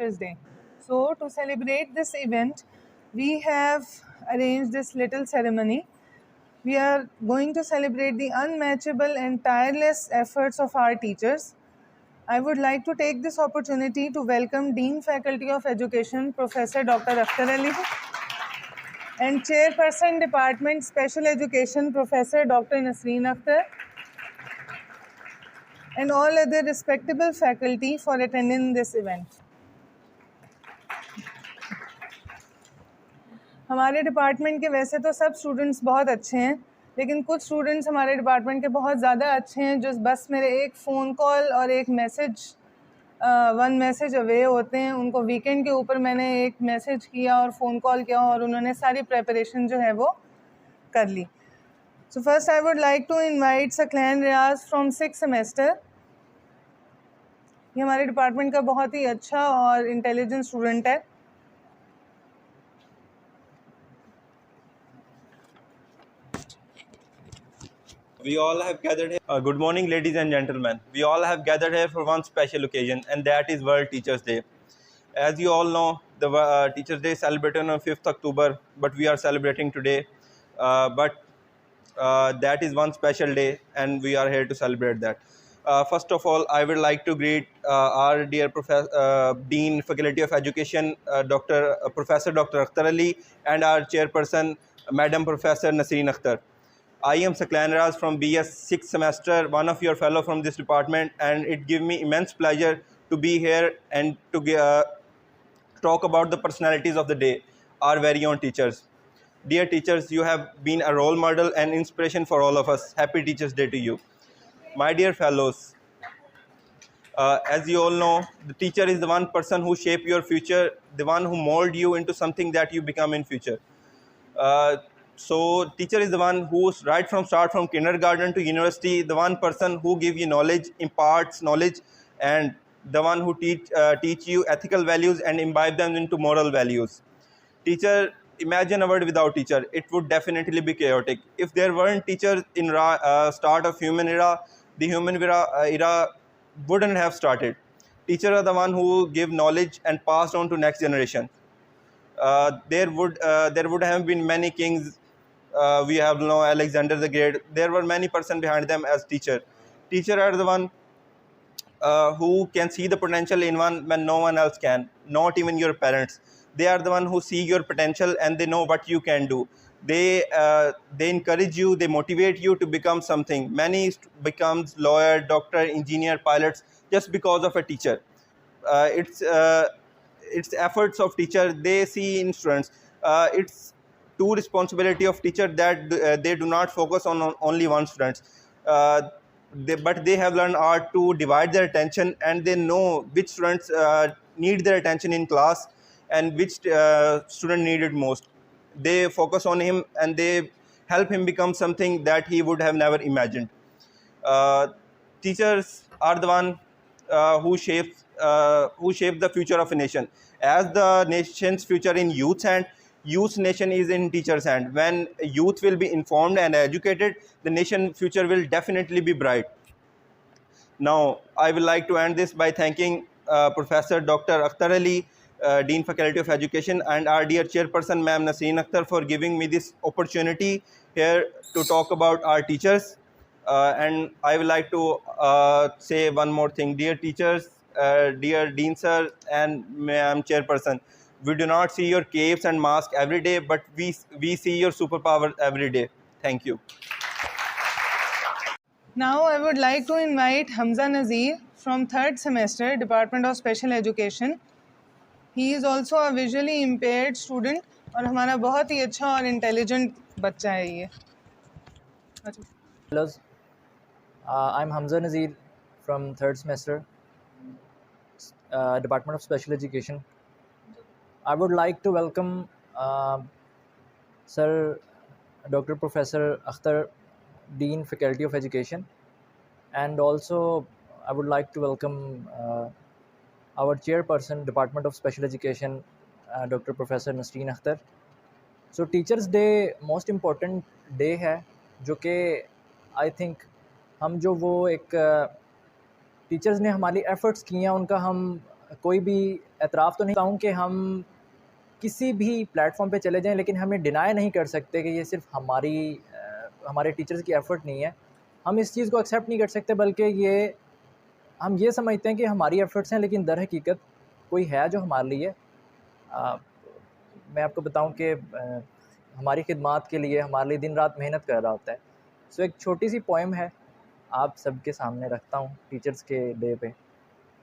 Teachers Day. So to celebrate this event, we have arranged this little ceremony. We are going to celebrate the unmatchable and tireless efforts of our teachers. I would like to take this opportunity to welcome Dean Faculty of Education, Professor Dr. Akhtar Ali, and Chairperson Department Special Education, Professor Dr. Nasreen Akhtar, and all other respectable faculty for attending this event. ہمارے department کے ویسے تو سب students بہت اچھے ہیں، لیکن کچھ students ہمارے ڈپارٹمنٹ کے بہت زیادہ اچھے ہیں جو بس میرے ایک فون کال اور ایک ون میسج اوے ہوتے ہیں. ان کو ویکینڈ کے اوپر میں نے ایک میسج کیا اور فون کال کیا اور انہوں نے ساری پریپریشن جو ہے وہ کر لی. So first I would like to invite Saqlain Riaz from 6th semester. یہ ہمارے ڈپارٹمنٹ کا بہت ہی اچھا اور انٹیلیجنٹ اسٹوڈنٹ ہے. We all have gathered here. Good morning, ladies and gentlemen. We all have gathered here for one special occasion, and that is World Teachers Day. As you all know, the Teachers Day is celebrated on 5th October, but we are celebrating today. But that is one special day, and we are here to celebrate that. First of all, I would like to greet our dear Dean Faculty of Education, Professor Dr. Akhtar Ali, and our chairperson, Madam Professor Nasreen Akhtar. I am Saklan Raz from BS 6th semester, one of your fellow from this department, and it gives me immense pleasure to be here and to talk about the personalities of the day, our very own teachers. Dear teachers, you have been a role model and inspiration for all of us. Happy Teachers Day to you. My dear fellows, as you all know, the teacher is the one person who shape your future, the one who mold you into something that you become in future. So teacher is the one who's right from kindergarten to university, the one person who give you knowledge, imparts knowledge, and the one who teach you ethical values and imbibe them into moral values. Teacher, imagine a world without teacher. It would definitely be chaotic. If there weren't teachers in start of human era, the human era wouldn't have started. Teachers are the one who give knowledge and passed on to next generation. There would have been many kings. We have Alexander the Great. There were many persons behind them as teacher. Teacher are the one who can see the potential in one when no one else can, not even your parents. They are the one who see your potential and they know what you can do. They encourage you, they motivate you to become something. Many becomes lawyer, doctor, engineer, pilots just because of a teacher. It's efforts of teacher they see in students. It's two responsibility of teacher that they do not focus on only one students, but they have learned art to divide their attention, and they know which students need their attention in class and which student need it most. They focus on him and they help him become something that he would have never imagined. Teachers are the one who shape the future of a nation. As the nation's future in youth's hand, youth nation is in teachers' hand. When youth will be informed and educated, the nation future will definitely be bright. Now, I would like to end this by thanking Professor Dr. Akhtar Ali, Dean Faculty of Education, and our dear chairperson, Ma'am Nasreen Akhtar, for giving me this opportunity here to talk about our teachers. And I would like to say one more thing. Dear teachers, dear Dean Sir, and Ma'am Chairperson, we do not see your capes and masks every day, but we see your superpower every day. Thank you. Now I would like to invite Hamza Nazir from 3rd semester, Department of Special Education. He is also a visually impaired student اور ہمارا بہت ہی اچھا اور intelligent بچہ ہے یہ. Hello, I'm Hamza Nazir from 3rd semester, Department of Special Education. I would like to welcome Sir Dr. Professor Akhtar, Dean Faculty of Education, and also I would like to welcome our chairperson, Department of Special Education, Dr. Professor Nasreen Akhtar. So Teachers Day most important day ہے جو کہ I think ہم جو وہ ایک teachers نے ہماری efforts کی ہیں ان کا ہم کوئی بھی اعتراف تو نہیں چاہوں کہ ہم کسی بھی پلیٹ فارم پہ چلے جائیں، لیکن ہم یہ ڈینائی نہیں کر سکتے کہ یہ صرف ہمارے ٹیچرز کی ایفرٹ نہیں ہے. ہم اس چیز کو ایکسیپٹ نہیں کر سکتے، بلکہ ہم یہ سمجھتے ہیں کہ ہماری ایفرٹس ہیں، لیکن در حقیقت کوئی ہے جو ہمارے لیے میں آپ کو بتاؤں کہ ہماری خدمات کے لیے ہمارے لیے دن رات محنت کر رہا ہوتا ہے. سو ایک چھوٹی سی پوئم ہے، آپ سب کے سامنے رکھتا ہوں ٹیچرز کے ڈے پہ.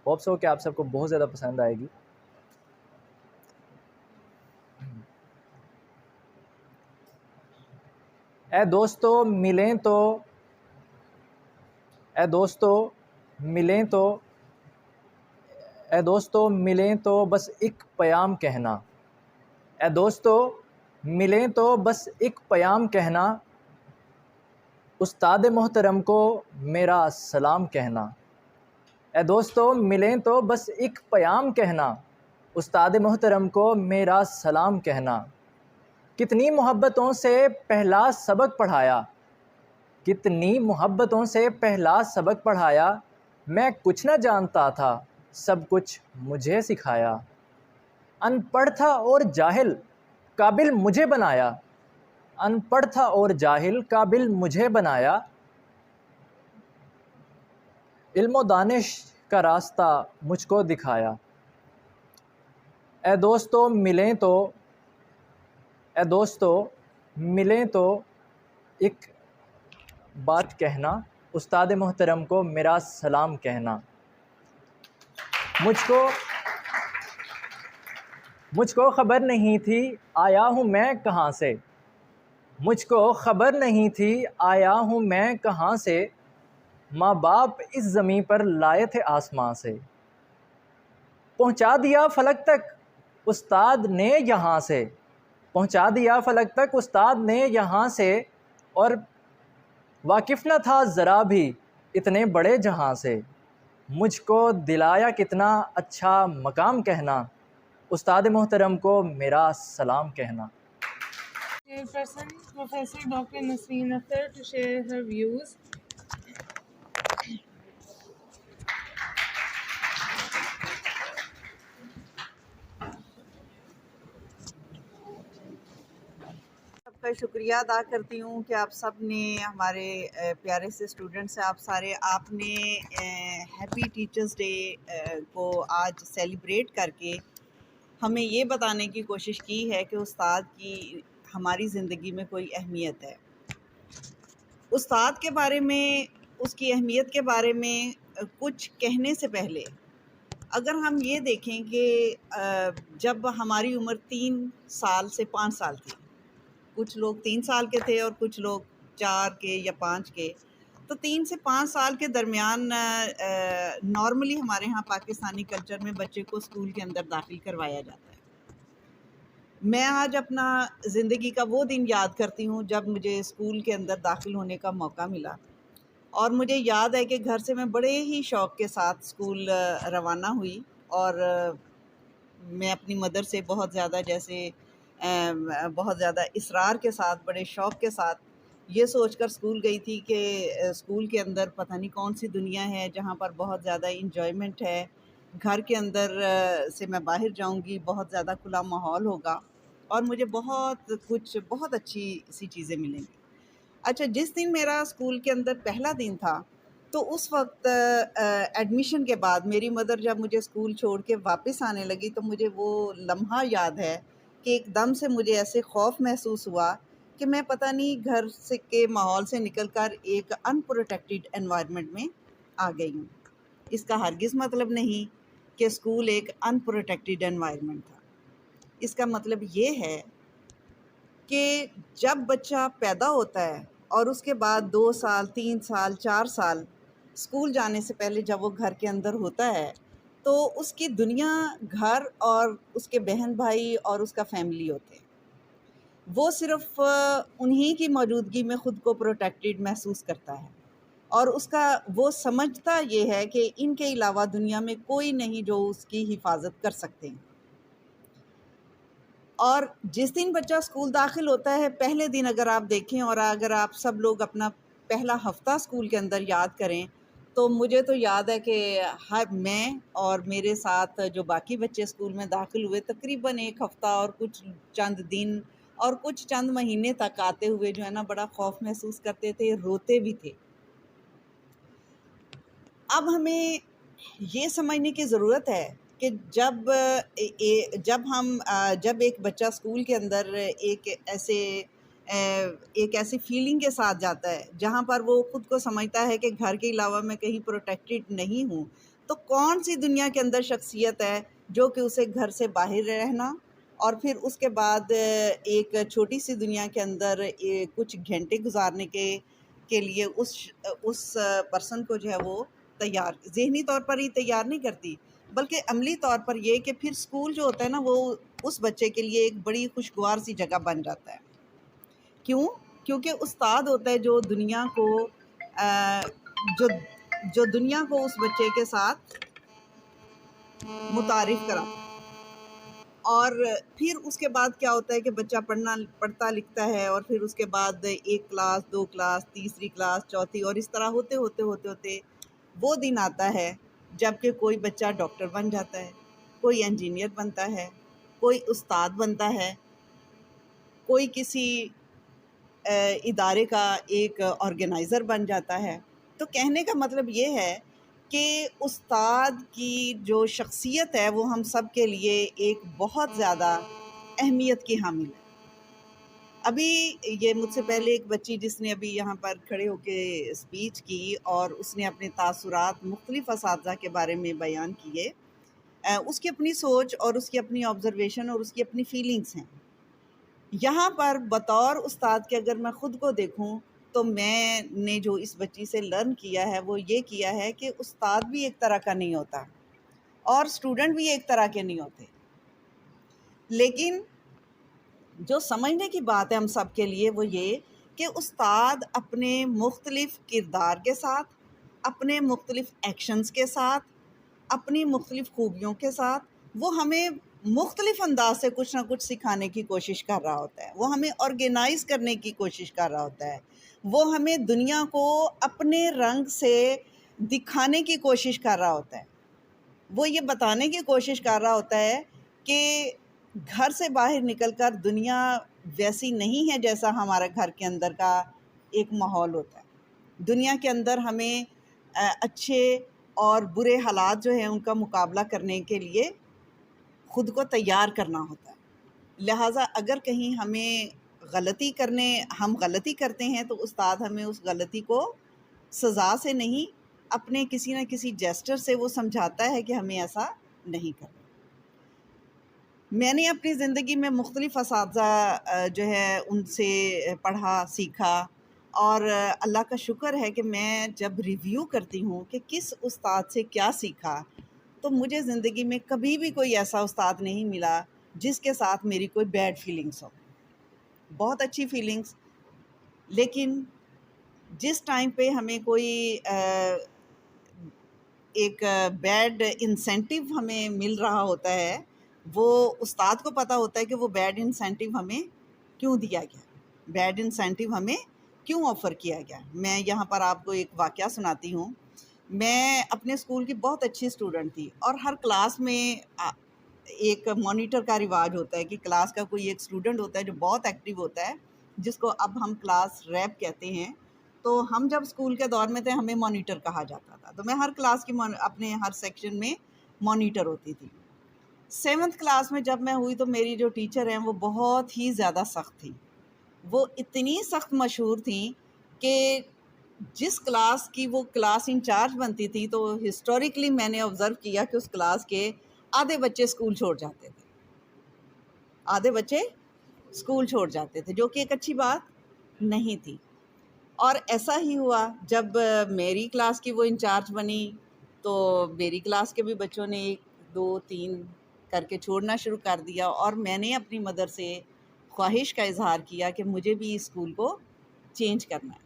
ہوپ سو کہ آپ سب کو بہت زیادہ پسند آئے گی. اے دوستو ملیں تو اے دوستو ملیں تو اے دوستو ملیں تو بس ایک پیام کہنا. اے دوستو ملیں تو بس ایک پیام کہنا، استاد محترم کو میرا سلام کہنا. اے دوستو ملیں تو بس ایک پیام کہنا، استاد محترم کو میرا سلام کہنا. کتنی محبتوں سے پہلا سبق پڑھایا، کتنی محبتوں سے پہلا سبق پڑھایا، میں کچھ نہ جانتا تھا سب کچھ مجھے سکھایا. ان پڑھ تھا اور جاہل قابل مجھے بنایا، ان پڑھ تھا اور جاہل قابل مجھے بنایا. علم و دانش کا راستہ مجھ کو دکھایا. اے دوستو ملیں تو اے دوستو ملیں تو ایک بات کہنا، استاد محترم کو میرا سلام کہنا. مجھ کو خبر نہیں تھی آیا ہوں میں کہاں سے، مجھ کو خبر نہیں تھی آیا ہوں میں کہاں سے، ماں باپ اس زمین پر لائے تھے آسمان سے. پہنچا دیا فلک تک استاد نے یہاں سے، پہنچا دیا فلک تک استاد نے یہاں سے، اور واقف نہ تھا ذرا بھی اتنے بڑے جہاں سے. مجھ کو دلایا کتنا اچھا مقام کہنا، استاد محترم کو میرا سلام کہنا. Chairperson Professor Dr. Nasreen Akhtar to share her views. سب کا شکریہ ادا کرتی ہوں کہ آپ سب نے ہمارے پیارے سے اسٹوڈنٹس ہیں، آپ نے ہیپی ٹیچرز ڈے کو آج سیلیبریٹ کر کے ہمیں یہ بتانے کی کوشش کی ہے کہ استاد کی ہماری زندگی میں کوئی اہمیت ہے. استاد کے بارے میں، اس کی اہمیت کے بارے میں کچھ کہنے سے پہلے اگر ہم یہ دیکھیں کہ جب ہماری عمر 3 سال سے 5 سال تھی، کچھ لوگ 3 سال کے تھے اور کچھ لوگ 4 کے یا 5 کے، تو 3 سے 5 سال کے درمیان نارملی ہمارے ہاں پاکستانی کلچر میں بچے کو اسکول کے اندر داخل کروایا جاتا ہے. میں آج اپنا زندگی کا وہ دن یاد کرتی ہوں جب مجھے اسکول کے اندر داخل ہونے کا موقع ملا، اور مجھے یاد ہے کہ گھر سے میں بڑے ہی شوق کے ساتھ اسکول روانہ ہوئی، اور میں اپنی مدر سے بہت زیادہ اصرار کے ساتھ، بڑے شوق کے ساتھ یہ سوچ کر اسکول گئی تھی کہ اسکول کے اندر پتہ نہیں کون سی دنیا ہے جہاں پر بہت زیادہ انجوائمنٹ ہے، گھر کے اندر سے میں باہر جاؤں گی، بہت زیادہ کھلا ماحول ہوگا اور مجھے بہت اچھی سی چیزیں ملیں گی. اچھا، جس دن میرا اسکول کے اندر پہلا دن تھا تو اس وقت ایڈمیشن کے بعد میری مدر جب مجھے اسکول چھوڑ کے واپس آنے لگی تو مجھے وہ لمحہ یاد ہے کہ ایک دم سے مجھے ایسے خوف محسوس ہوا کہ میں پتہ نہیں گھر سے کے ماحول سے نکل کر ایک ان پروٹیکٹڈ انوائرمنٹ میں آ گئی ہوں. اس کا ہرگز مطلب نہیں کہ اسکول ایک ان پروٹیکٹڈ انوائرمنٹ تھا. اس کا مطلب یہ ہے کہ جب بچہ پیدا ہوتا ہے اور اس کے بعد 2 سال 3 سال 4 سال اسکول جانے سے پہلے جب وہ گھر کے اندر ہوتا ہے تو اس کی دنیا گھر اور اس کے بہن بھائی اور اس کا فیملی ہوتے ہیں. وہ صرف انہی کی موجودگی میں خود کو پروٹیکٹڈ محسوس کرتا ہے، اور اس کا وہ سمجھتا یہ ہے کہ ان کے علاوہ دنیا میں کوئی نہیں جو اس کی حفاظت کر سکتے ہیں. اور جس دن بچہ اسکول داخل ہوتا ہے، پہلے دن اگر آپ دیکھیں اور اگر آپ سب لوگ اپنا پہلا ہفتہ اسکول کے اندر یاد کریں تو مجھے تو یاد ہے کہ میں اور میرے ساتھ جو باقی بچے اسکول میں داخل ہوئے تقریباً ایک ہفتہ اور کچھ چند دن اور کچھ چند مہینے تک آتے ہوئے جو ہے نا بڑا خوف محسوس کرتے تھے، روتے بھی تھے۔ اب ہمیں یہ سمجھنے کی ضرورت ہے کہ جب ایک بچہ اسکول کے اندر ایک ایسی فیلنگ کے ساتھ جاتا ہے جہاں پر وہ خود کو سمجھتا ہے کہ گھر کے علاوہ میں کہیں پروٹیکٹڈ نہیں ہوں، تو کون سی دنیا کے اندر شخصیت ہے جو کہ اسے گھر سے باہر رہنا اور پھر اس کے بعد ایک چھوٹی سی دنیا کے اندر کچھ گھنٹے گزارنے کے لیے اس پرسن کو جو ہے وہ تیار، ذہنی طور پر ہی تیار نہیں کرتی، بلکہ عملی طور پر یہ کہ پھر اسکول جو ہوتا ہے نا وہ اس بچے کے لیے ایک بڑی خوشگوار سی جگہ بن جاتا ہے۔ کیوں؟ کیونکہ استاد ہوتا ہے جو دنیا کو جو دنیا کو اس بچے کے ساتھ متعارف کراتا ہے۔ اور پھر اس کے بعد کیا ہوتا ہے کہ بچہ پڑھتا لکھتا ہے اور پھر اس کے بعد 1 کلاس 2 کلاس تیسری کلاس چوتھی اور اس طرح ہوتے وہ دن آتا ہے جب کہ کوئی بچہ ڈاکٹر بن جاتا ہے، کوئی انجینئر بنتا ہے، کوئی استاد بنتا ہے، کوئی کسی ادارے کا ایک آرگنائزر بن جاتا ہے۔ تو کہنے کا مطلب یہ ہے کہ استاد کی جو شخصیت ہے وہ ہم سب کے لیے ایک بہت زیادہ اہمیت کی حامل ہے۔ ابھی یہ مجھ سے پہلے ایک بچی جس نے ابھی یہاں پر کھڑے ہو کے اسپیچ کی اور اس نے اپنے تاثرات مختلف اساتذہ کے بارے میں بیان کیے، اس کی اپنی سوچ اور اس کی اپنی آبزرویشن اور اس کی اپنی فیلنگز ہیں۔ یہاں پر بطور استاد کے اگر میں خود کو دیکھوں تو میں نے جو اس بچی سے لرن کیا ہے وہ یہ کیا ہے کہ استاد بھی ایک طرح کا نہیں ہوتا اور اسٹوڈنٹ بھی ایک طرح کے نہیں ہوتے، لیکن جو سمجھنے کی بات ہے ہم سب کے لیے وہ یہ کہ استاد اپنے مختلف کردار کے ساتھ، اپنے مختلف ایکشنز کے ساتھ، اپنی مختلف خوبیوں کے ساتھ وہ ہمیں مختلف انداز سے کچھ نہ کچھ سکھانے کی کوشش کر رہا ہوتا ہے، وہ ہمیں آرگنائز کرنے کی کوشش کر رہا ہوتا ہے، وہ ہمیں دنیا کو اپنے رنگ سے دکھانے کی کوشش کر رہا ہوتا ہے، وہ یہ بتانے کی کوشش کر رہا ہوتا ہے کہ گھر سے باہر نکل کر دنیا ویسی نہیں ہے جیسا ہمارے گھر کے اندر کا ایک ماحول ہوتا ہے۔ دنیا کے اندر ہمیں اچھے اور برے حالات جو ہیں ان کا مقابلہ کرنے کے لیے خود کو تیار کرنا ہوتا ہے۔ لہٰذا اگر کہیں ہم غلطی کرتے ہیں تو استاد ہمیں اس غلطی کو سزا سے نہیں اپنے کسی نہ کسی جیسچر سے وہ سمجھاتا ہے کہ ہمیں ایسا نہیں کرنا۔ میں نے اپنی زندگی میں مختلف اساتذہ جو ہے ان سے پڑھا سیکھا اور اللہ کا شکر ہے کہ میں جب ریویو کرتی ہوں کہ کس استاد سے کیا سیکھا تو مجھے زندگی میں کبھی بھی کوئی ایسا استاد نہیں ملا جس کے ساتھ میری کوئی بیڈ فیلنگس ہو، بہت اچھی فیلنگس، لیکن جس ٹائم پہ ہمیں کوئی ایک بیڈ انسینٹیو ہمیں مل رہا ہوتا ہے وہ استاد کو پتہ ہوتا ہے کہ وہ بیڈ انسینٹیو ہمیں کیوں دیا گیا، بیڈ انسینٹیو ہمیں کیوں آفر کیا گیا۔ میں یہاں پر آپ کو ایک واقعہ سناتی ہوں۔ میں اپنے اسکول کی بہت اچھی اسٹوڈنٹ تھی اور ہر کلاس میں ایک مانیٹر کا رواج ہوتا ہے کہ کلاس کا کوئی ایک اسٹوڈنٹ ہوتا ہے جو بہت ایکٹیو ہوتا ہے جس کو اب ہم کلاس ریپ کہتے ہیں۔ تو ہم جب اسکول کے دور میں تھے ہمیں مانیٹر کہا جاتا تھا، تو میں ہر کلاس کی اپنے ہر سیکشن میں مانیٹر ہوتی تھی۔ 7th کلاس میں جب میں ہوئی تو میری جو ٹیچر ہیں وہ بہت ہی زیادہ سخت تھیں، وہ اتنی سخت مشہور تھیں کہ جس کلاس کی وہ کلاس انچارج بنتی تھی تو ہسٹوریکلی میں نے آبزرو کیا کہ اس کلاس کے آدھے بچے اسکول چھوڑ جاتے تھے، آدھے بچے اسکول چھوڑ جاتے تھے، جو کہ ایک اچھی بات نہیں تھی۔ اور ایسا ہی ہوا جب میری کلاس کی وہ انچارج بنی تو میری کلاس کے بھی بچوں نے 1 2 3 کر کے چھوڑنا شروع کر دیا اور میں نے اپنی مدر سے خواہش کا اظہار کیا کہ مجھے بھی اسکول کو چینج کرنا ہے،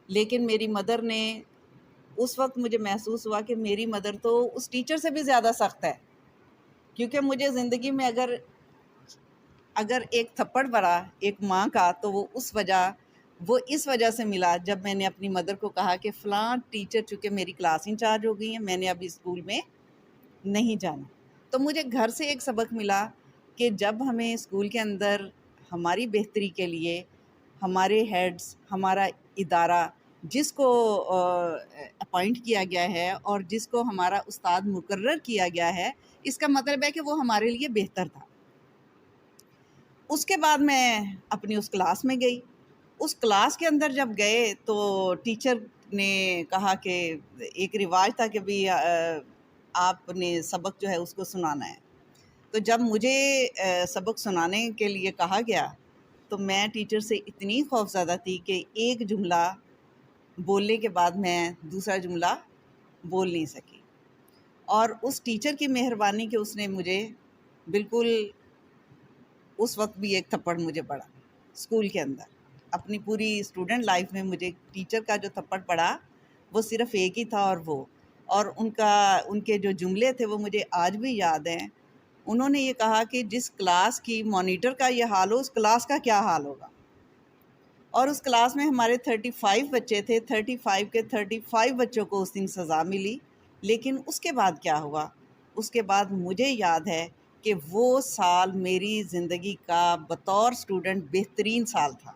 لیکن میری مدر نے اس وقت مجھے محسوس ہوا کہ میری مدر تو اس ٹیچر سے بھی زیادہ سخت ہے، کیونکہ مجھے زندگی میں اگر ایک تھپڑ پڑا ایک ماں کا تو وہ اس وجہ وہ اس وجہ سے ملا جب میں نے اپنی مدر کو کہا کہ فلاں ٹیچر چونکہ میری کلاس انچارج ہو گئی ہیں، میں نے اب اسکول میں نہیں جانا. تو مجھے گھر سے ایک سبق ملا کہ جب ہمیں اسکول کے اندر ہماری بہتری کے لیے ہمارے ہیڈز، ہمارا ادارہ جس کو اپوائنٹ کیا گیا ہے اور جس کو ہمارا استاد مقرر کیا گیا ہے، اس کا مطلب ہے کہ وہ ہمارے لیے بہتر تھا. اس کے بعد میں اپنی اس کلاس میں گئی. اس کلاس کے اندر جب گئے تو ٹیچر نے کہا کہ ایک رواج تھا کہ بھی آپ نے سبق جو ہے اس کو سنانا ہے. تو جب مجھے سبق سنانے کے لیے کہا گیا تو میں ٹیچر سے اتنی خوفزدہ تھی کہ ایک جملہ بولنے کے بعد میں دوسرا جملہ بول نہیں سکی. اور اس ٹیچر کی مہربانی کہ اس نے مجھے بالکل اس وقت بھی ایک تھپڑ مجھے پڑا اسکول کے اندر. اپنی پوری اسٹوڈنٹ لائف میں مجھے ٹیچر کا جو تھپڑ پڑا وہ صرف ایک ہی تھا، اور ان کے جو جملے تھے وہ مجھے آج بھی یاد ہیں. انہوں نے یہ کہا کہ جس کلاس کی مانیٹر کا یہ حال ہو، اس کلاس کا کیا حال ہوگا. اور اس کلاس میں ہمارے 35 بچے تھے. 35 کے 35 بچوں کو اس دن سزا ملی. لیکن اس کے بعد کیا ہوا؟ اس کے بعد مجھے یاد ہے کہ وہ سال میری زندگی کا بطور اسٹوڈنٹ بہترین سال تھا.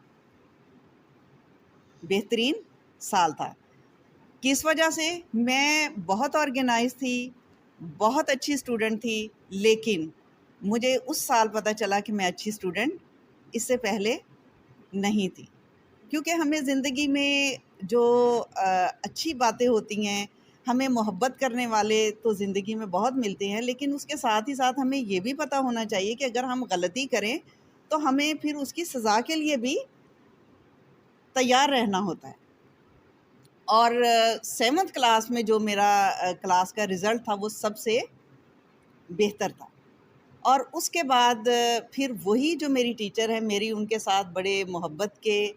بہترین سال تھا. کس وجہ سے؟ میں بہت آرگنائز تھی، بہت اچھی اسٹوڈنٹ تھی، لیکن مجھے اس سال پتہ چلا کہ میں اچھی اسٹوڈنٹ اس سے پہلے نہیں تھی. کیونکہ ہمیں زندگی میں جو اچھی باتیں ہوتی ہیں، ہمیں محبت کرنے والے تو زندگی میں بہت ملتے ہیں، لیکن اس کے ساتھ ہی ساتھ ہمیں یہ بھی پتہ ہونا چاہیے کہ اگر ہم غلطی کریں تو ہمیں پھر اس کی سزا کے لیے بھی تیار رہنا ہوتا ہے. اور 7th کلاس میں جو میرا کلاس کا رزلٹ تھا وہ سب سے بہتر تھا. اور اس کے بعد پھر وہی جو میری ٹیچر ہے، میری ان کے ساتھ بڑے محبت کے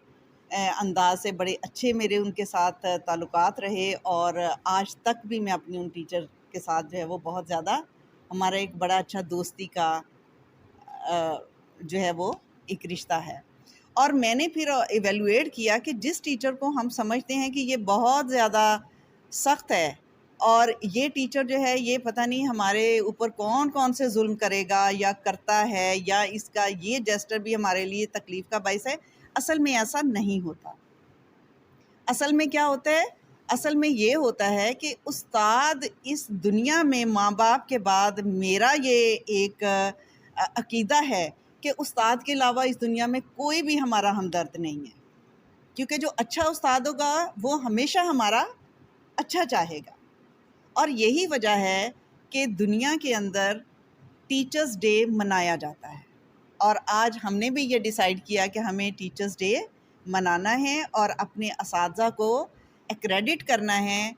انداز سے بڑے اچھے میرے ان کے ساتھ تعلقات رہے. اور آج تک بھی میں اپنی ان ٹیچر کے ساتھ جو ہے وہ بہت زیادہ ہمارا ایک بڑا اچھا دوستی کا جو ہے وہ ایک رشتہ ہے. اور میں نے پھر ایویلویٹ کیا کہ جس ٹیچر کو ہم سمجھتے ہیں کہ یہ بہت زیادہ سخت ہے اور یہ ٹیچر جو ہے یہ پتہ نہیں ہمارے اوپر کون کون سے ظلم کرے گا یا کرتا ہے، یا اس کا یہ جیسٹر بھی ہمارے لیے تکلیف کا باعث ہے، اصل میں ایسا نہیں ہوتا. اصل میں کیا ہوتا ہے؟ اصل میں یہ ہوتا ہے کہ استاد اس دنیا میں ماں باپ کے بعد میرا یہ ایک عقیدہ ہے کہ استاد کے علاوہ اس دنیا میں کوئی بھی ہمارا ہمدرد نہیں ہے. کیونکہ جو اچھا استاد ہوگا وہ ہمیشہ ہمارا اچھا چاہے گا. اور یہی وجہ ہے کہ دنیا کے اندر ٹیچرز ڈے منایا جاتا ہے. اور آج ہم نے بھی یہ ڈیسائیڈ کیا کہ ہمیں ٹیچرز ڈے منانا ہے اور اپنے اساتذہ کو ایکریڈٹ کرنا ہے.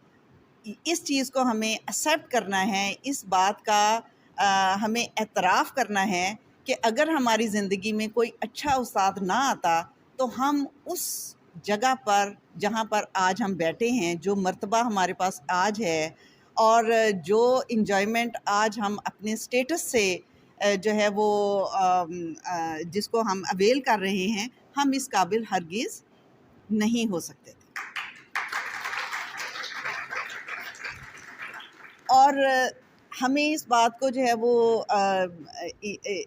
اس چیز کو ہمیں ایکسیپٹ کرنا ہے، اس بات کا ہمیں اعتراف کرنا ہے کہ اگر ہماری زندگی میں کوئی اچھا استاد نہ آتا تو ہم اس جگہ پر جہاں پر آج ہم بیٹھے ہیں، جو مرتبہ ہمارے پاس آج ہے اور جو انجوائمنٹ آج ہم اپنے سٹیٹس سے جو ہے وہ جس کو ہم اویل کر رہے ہیں، ہم اس قابل ہرگز نہیں ہو سکتے تھے. اور ہمیں اس بات کو جو ہے وہ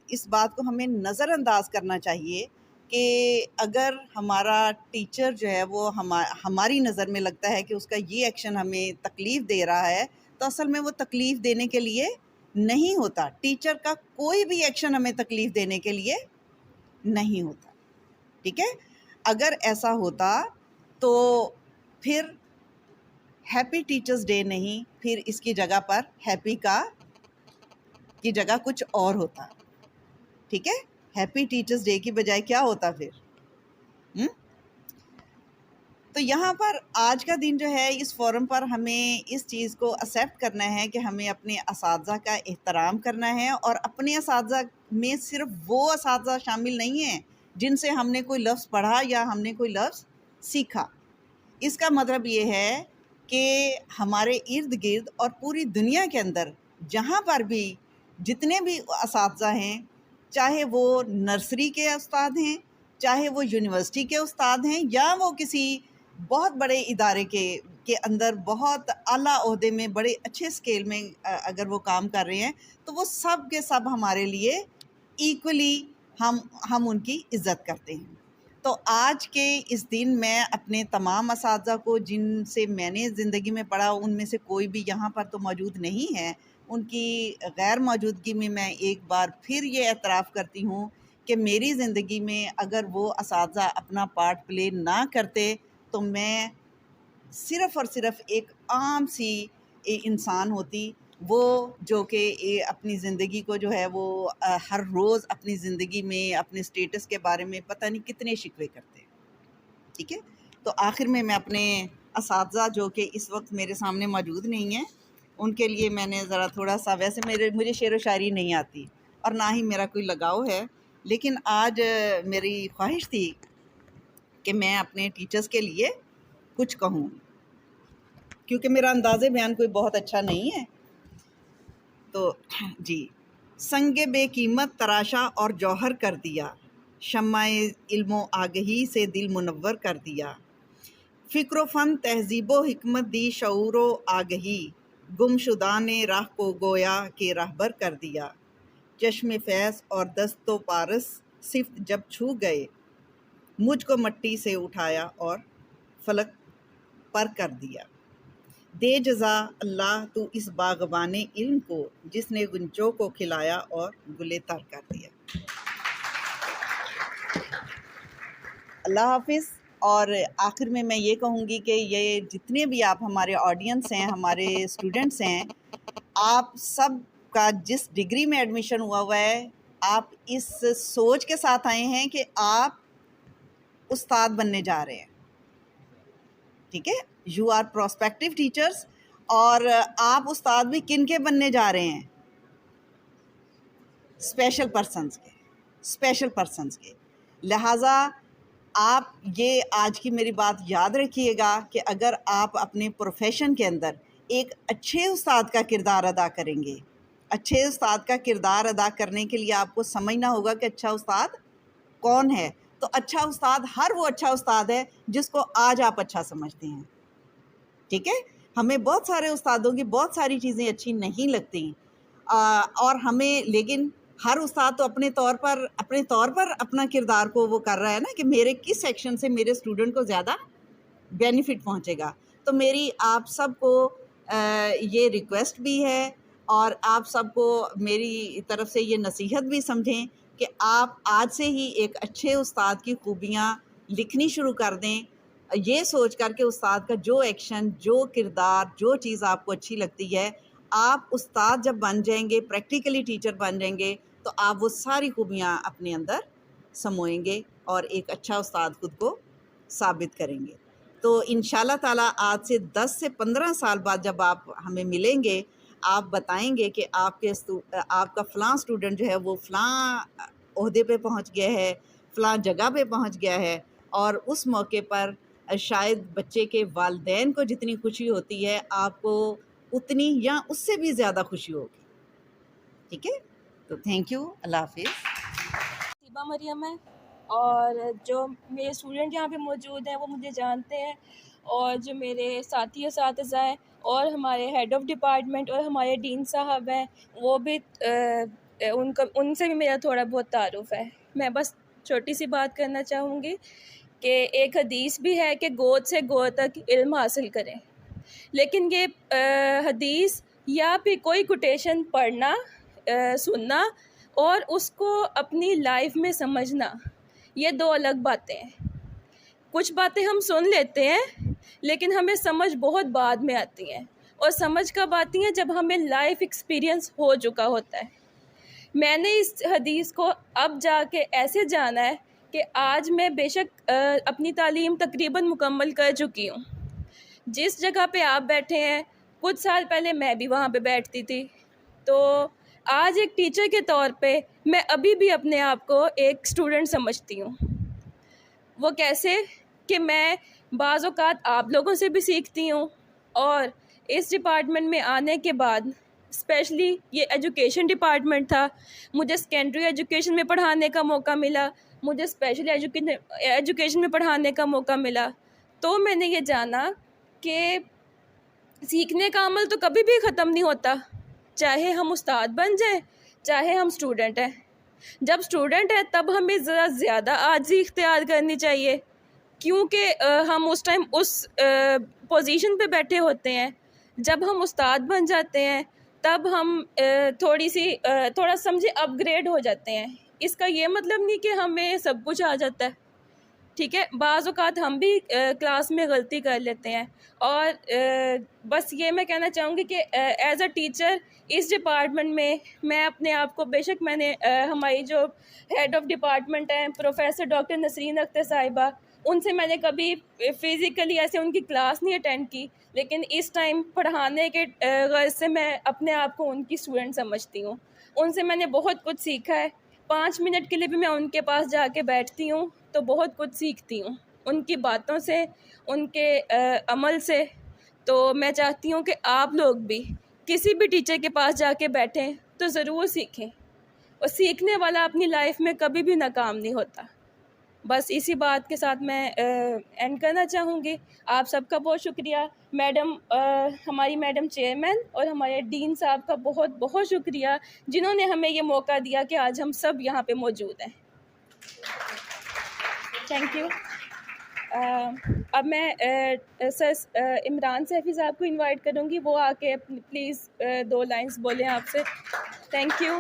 اس بات کو ہمیں نظر انداز کرنا چاہیے کہ اگر ہمارا ٹیچر جو ہے وہ ہماری نظر میں لگتا ہے کہ اس کا یہ ایکشن ہمیں تکلیف دے رہا ہے، تو اصل میں وہ تکلیف دینے کے لیے نہیں ہوتا. ٹیچر کا کوئی بھی ایکشن ہمیں تکلیف دینے کے لیے نہیں ہوتا. ٹھیک ہے؟ اگر ایسا ہوتا تو پھر ہیپی ٹیچرز ڈے نہیں، پھر اس کی جگہ پر ہیپی کی جگہ کچھ اور ہوتا. ٹھیک ہے؟ ہیپی ٹیچرز ڈے کی بجائے کیا ہوتا پھر؟ تو یہاں پر آج کا دن جو ہے اس فورم پر ہمیں اس چیز کو ایکسیپٹ کرنا ہے کہ ہمیں اپنے اساتذہ کا احترام کرنا ہے. اور اپنے اساتذہ میں صرف وہ اساتذہ شامل نہیں ہیں جن سے ہم نے کوئی لفظ پڑھا یا ہم نے کوئی لفظ سیکھا. اس کا مطلب یہ ہے کہ ہمارے ارد گرد اور پوری دنیا کے اندر جہاں پر بھی جتنے بھی اساتذہ ہیں، چاہے وہ نرسری کے استاد ہیں، چاہے وہ یونیورسٹی کے استاد ہیں یا وہ کسی بہت بڑے ادارے کے اندر بہت اعلیٰ عہدے میں بڑے اچھے اسکیل میں اگر وہ کام کر رہے ہیں، تو وہ سب کے سب ہمارے لیے ایکولی ہم ان کی عزت کرتے ہیں۔ تو آج کے اس دن میں اپنے تمام اساتذہ کو جن سے میں نے زندگی میں پڑھا، ان میں سے کوئی بھی یہاں پر تو موجود نہیں ہے، ان کی غیر موجودگی میں ایک بار پھر یہ اعتراف کرتی ہوں کہ میری زندگی میں اگر وہ اساتذہ اپنا پارٹ پلے نہ کرتے تو میں صرف اور صرف ایک عام سی انسان ہوتی، وہ جو کہ اپنی زندگی کو جو ہے وہ ہر روز اپنی زندگی میں اپنے سٹیٹس کے بارے میں پتہ نہیں کتنے شکوے کرتے ہیں، ٹھیک ہے۔ تو آخر میں اپنے اساتذہ جو کہ اس وقت میرے سامنے موجود نہیں ہیں، ان کے لیے میں نے ذرا تھوڑا سا، ویسے مجھے شعر و شاعری نہیں آتی اور نہ ہی میرا کوئی لگاؤ ہے، لیکن آج میری خواہش تھی کہ میں اپنے ٹیچرز کے لیے کچھ کہوں، کیونکہ میرا انداز بیان کوئی بہت اچھا نہیں ہے۔ تو جی، سنگ بے قیمت تراشا اور جوہر کر دیا، شمع علم و آگہی سے دل منور کر دیا، فکر و فن تہذیب و حکمت دی شعور و آگہی، گم شدہ نے راہ کو گویا کہ راہبر کر دیا، چشم فیض اور دست و پارس صفت جب چھو گئے، مجھ کو مٹی سے اٹھایا اور فلک پر کر دیا، دے جزا اللہ تو اس باغبان علم کو جس نے گنچوں کو کھلایا اور گلے تر کر دیا۔ اللہ حافظ۔ اور آخر میں یہ کہوں گی کہ یہ جتنے بھی آپ ہمارے آڈینس ہیں، ہمارے اسٹوڈنٹس ہیں، آپ سب کا جس ڈگری میں ایڈمیشن ہوا ہے، آپ اس سوچ کے ساتھ آئے ہیں کہ آپ استاد بننے جا رہے ہیں، ٹھیک ہے، یو آر پراسپیکٹیو ٹیچرز، اور آپ استاد بھی کن کے بننے جا رہے ہیں؟ اسپیشل پرسنز کے۔ لہٰذا آپ یہ آج کی میری بات یاد رکھیے گا کہ اگر آپ اپنے پروفیشن کے اندر ایک اچھے استاد کا کردار ادا کریں گے، اچھے استاد کا کردار ادا کرنے کے لیے آپ کو سمجھنا ہوگا کہ اچھا استاد کون ہے۔ تو اچھا استاد ہر وہ اچھا استاد ہے جس کو آج آپ اچھا سمجھتے ہیں، ٹھیک ہے۔ ہمیں بہت سارے استادوں کی بہت ساری چیزیں اچھی نہیں لگتی، اور ہمیں، لیکن ہر استاد تو اپنے طور پر اپنا کردار کو وہ کر رہا ہے نا کہ میرے کس سیکشن سے میرے اسٹوڈنٹ کو زیادہ بینیفٹ پہنچے گا۔ تو میری آپ سب کو یہ ریکویسٹ بھی ہے اور آپ سب کو میری طرف سے یہ نصیحت بھی سمجھیں کہ آپ آج سے ہی ایک اچھے استاد کی خوبیاں لکھنی شروع کر دیں، یہ سوچ کر کے استاد کا جو ایکشن، جو کردار، جو چیز آپ کو اچھی لگتی ہے، آپ استاد جب بن جائیں گے، پریکٹیکلی ٹیچر بن جائیں گے، تو آپ وہ ساری خوبیاں اپنے اندر سموئیں گے اور ایک اچھا استاد خود کو ثابت کریں گے۔ تو انشاءاللہ تعالیٰ آج سے 10 سے 15 سال بعد جب آپ ہمیں ملیں گے، آپ بتائیں گے کہ آپ کا فلاں اسٹوڈنٹ جو ہے وہ فلاں عہدے پہ پہنچ گیا ہے، فلاں جگہ پہ پہنچ گیا ہے، اور اس موقع پر شاید بچے کے والدین کو جتنی خوشی ہوتی ہے، آپ کو اتنی یا اس سے بھی زیادہ خوشی ہوگی، ٹھیک ہے۔ تو تھینک یو، اللہ حافظ۔ طیبہ مریم ہے، اور جو میرے اسٹوڈنٹ یہاں پہ موجود ہیں وہ مجھے جانتے ہیں، اور جو میرے ساتھی اساتذہ ہیں اور ہمارے ہیڈ آف ڈپارٹمنٹ اور ہمارے ڈین صاحب ہیں، وہ بھی ان سے بھی میرا تھوڑا بہت تعارف ہے۔ میں بس چھوٹی سی بات کرنا چاہوں گی کہ ایک حدیث بھی ہے کہ گود سے گود تک علم حاصل کریں، لیکن یہ حدیث یا پھر کوئی کوٹیشن پڑھنا، سننا اور اس کو اپنی لائف میں سمجھنا، یہ دو الگ باتیں ہیں۔ کچھ باتیں ہم سن لیتے ہیں لیکن ہمیں سمجھ بہت بعد میں آتی ہیں، اور سمجھ کب آتی ہیں؟ جب ہمیں لائف ایکسپیرینس ہو چکا ہوتا ہے۔ میں نے اس حدیث کو اب جا کے ایسے جانا ہے کہ آج میں بے شک اپنی تعلیم تقریباً مکمل کر چکی ہوں۔ جس جگہ پہ آپ بیٹھے ہیں، کچھ سال پہلے میں بھی وہاں پہ بیٹھتی تھی، تو آج ایک ٹیچر کے طور پہ میں ابھی بھی اپنے آپ کو ایک اسٹوڈنٹ سمجھتی ہوں۔ وہ کیسے کہ میں بعض اوقات آپ لوگوں سے بھی سیکھتی ہوں، اور اس ڈپارٹمنٹ میں آنے کے بعد اسپیشلی یہ ایجوکیشن ڈپارٹمنٹ تھا، مجھے سیکنڈری ایجوکیشن میں پڑھانے کا موقع ملا، مجھے اسپیشل ایجوکیشن میں پڑھانے کا موقع ملا تو میں نے یہ جانا کہ سیکھنے کا عمل تو کبھی بھی ختم نہیں ہوتا، چاہے ہم استاد بن جائیں چاہے ہم اسٹوڈنٹ ہیں۔ جب اسٹوڈنٹ ہیں تب ہمیں ذرا زیادہ عاجزی اختیار کرنی چاہیے، کیونکہ ہم اس ٹائم اس پوزیشن پہ بیٹھے ہوتے ہیں۔ جب ہم استاد بن جاتے ہیں تب ہم تھوڑا سمجھے اپ گریڈ ہو جاتے ہیں۔ اس کا یہ مطلب نہیں کہ ہمیں سب کچھ آ جاتا ہے، ٹھیک ہے، بعض اوقات ہم بھی کلاس میں غلطی کر لیتے ہیں۔ اور بس یہ میں کہنا چاہوں گی کہ ایز اے ٹیچر اس ڈپارٹمنٹ میں اپنے آپ کو، بے شک میں نے ہماری جو ہیڈ آف ڈپارٹمنٹ ہیں پروفیسر ڈاکٹر نسرین اختر صاحبہ، ان سے میں نے کبھی فزیکلی ایسے ان کی کلاس نہیں اٹینڈ کی، لیکن اس ٹائم پڑھانے کے غرض سے میں اپنے آپ کو ان کی اسٹوڈنٹ سمجھتی ہوں۔ ان سے میں نے بہت کچھ سیکھا ہے، 5 منٹ کے لیے بھی میں ان کے پاس جا کے بیٹھتی ہوں تو بہت کچھ سیکھتی ہوں ان کی باتوں سے، ان کے عمل سے۔ تو میں چاہتی ہوں کہ آپ لوگ بھی کسی بھی ٹیچر کے پاس جا کے بیٹھیں تو ضرور سیکھیں، اور سیکھنے والا اپنی لائف میں کبھی بھی ناکام نہیں ہوتا۔ بس اسی بات کے ساتھ میں اینڈ کرنا چاہوں گی۔ آپ سب کا بہت شکریہ، میڈم، ہماری میڈم چیئرمین اور ہمارے ڈین صاحب کا بہت بہت شکریہ جنہوں نے ہمیں یہ موقع دیا کہ آج ہم سب یہاں پہ موجود ہیں۔ Thank you. اب میں سر عمران سیفی صاحب کو انوائٹ کروں گی، وہ آ کے پلیز 2 لائنز بولیں آپ سے۔ Thank you.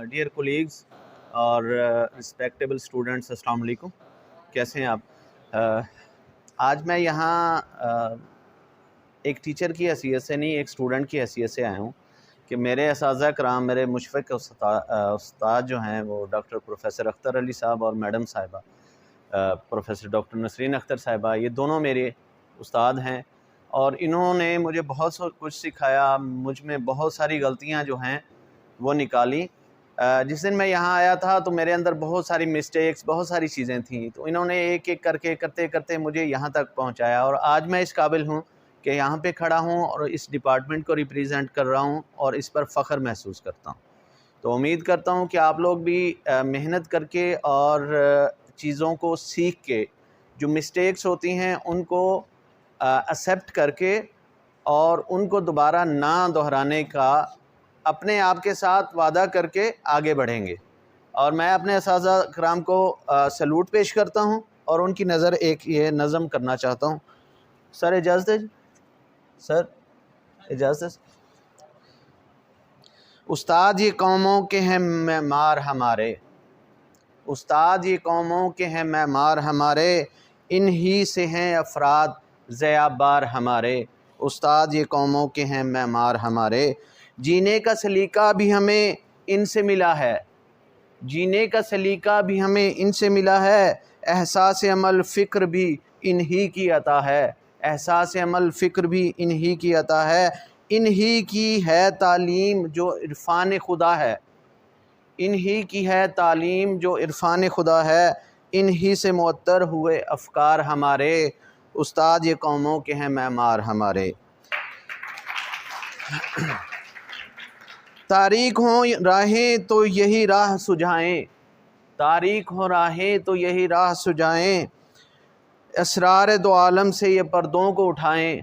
ڈیئر کولیگز اور رسپیکٹیبل اسٹوڈنٹس، السلام علیکم، کیسے ہیں آپ؟ آج میں یہاں ایک ٹیچر کی حیثیت سے نہیں، ایک اسٹوڈنٹ کی حیثیت سے آیا ہوں کہ میرے اساتذہ کرام، میرے مشفق استاد جو ہیں وہ ڈاکٹر پروفیسر اختر علی صاحب اور میڈم صاحبہ پروفیسر ڈاکٹر نسرین اختر صاحبہ، یہ دونوں میرے استاد ہیں اور انہوں نے مجھے بہت کچھ سکھایا، مجھ میں بہت ساری غلطیاں جو ہیں وہ نکالی۔ جس دن میں یہاں آیا تھا تو میرے اندر بہت ساری مسٹیکس، بہت ساری چیزیں تھیں، تو انہوں نے ایک ایک کر کے کرتے کرتے مجھے یہاں تک پہنچایا، اور آج میں اس قابل ہوں کہ یہاں پہ کھڑا ہوں اور اس ڈپارٹمنٹ کو ریپریزنٹ کر رہا ہوں اور اس پر فخر محسوس کرتا ہوں۔ تو امید کرتا ہوں کہ آپ لوگ بھی محنت کر کے اور چیزوں کو سیکھ کے، جو مسٹیکس ہوتی ہیں ان کو ایکسیپٹ کر کے اور ان کو دوبارہ نہ دہرانے کا اپنے آپ کے ساتھ وعدہ کر کے آگے بڑھیں گے۔ اور میں اپنے اساتذہ کرام کو سلوٹ پیش کرتا ہوں اور ان کی نظر ایک یہ نظم کرنا چاہتا ہوں۔ سر اجازت ہے؟ سر اجازت ہے؟ استاد یہ قوموں کے ہیں معمار ہمارے، استاد یہ قوموں کے ہیں معمار ہمارے، انہی سے ہیں افراد ضیاء بار ہمارے، استاد یہ قوموں کے ہیں معمار ہمارے، جینے کا سلیقہ بھی ہمیں ان سے ملا ہے، جینے کا سلیقہ بھی ہمیں ان سے ملا ہے، احساس عمل فکر بھی انہی کی عطا ہے، احساس عمل فکر بھی انہی کی عطا ہے، انہی کی ہے تعلیم جو عرفان خدا ہے، انہی کی ہے تعلیم جو عرفان خدا ہے، انہی سے معطر ہوئے افکار ہمارے، استاد یہ قوموں کے ہیں معمار ہمارے۔ تاریک ہوں راہیں تو یہی راہ سجھائیں، تاریک ہوں راہیں تو یہی راہ سجھائیں، اسرار دو عالم سے یہ پردوں کو اٹھائیں،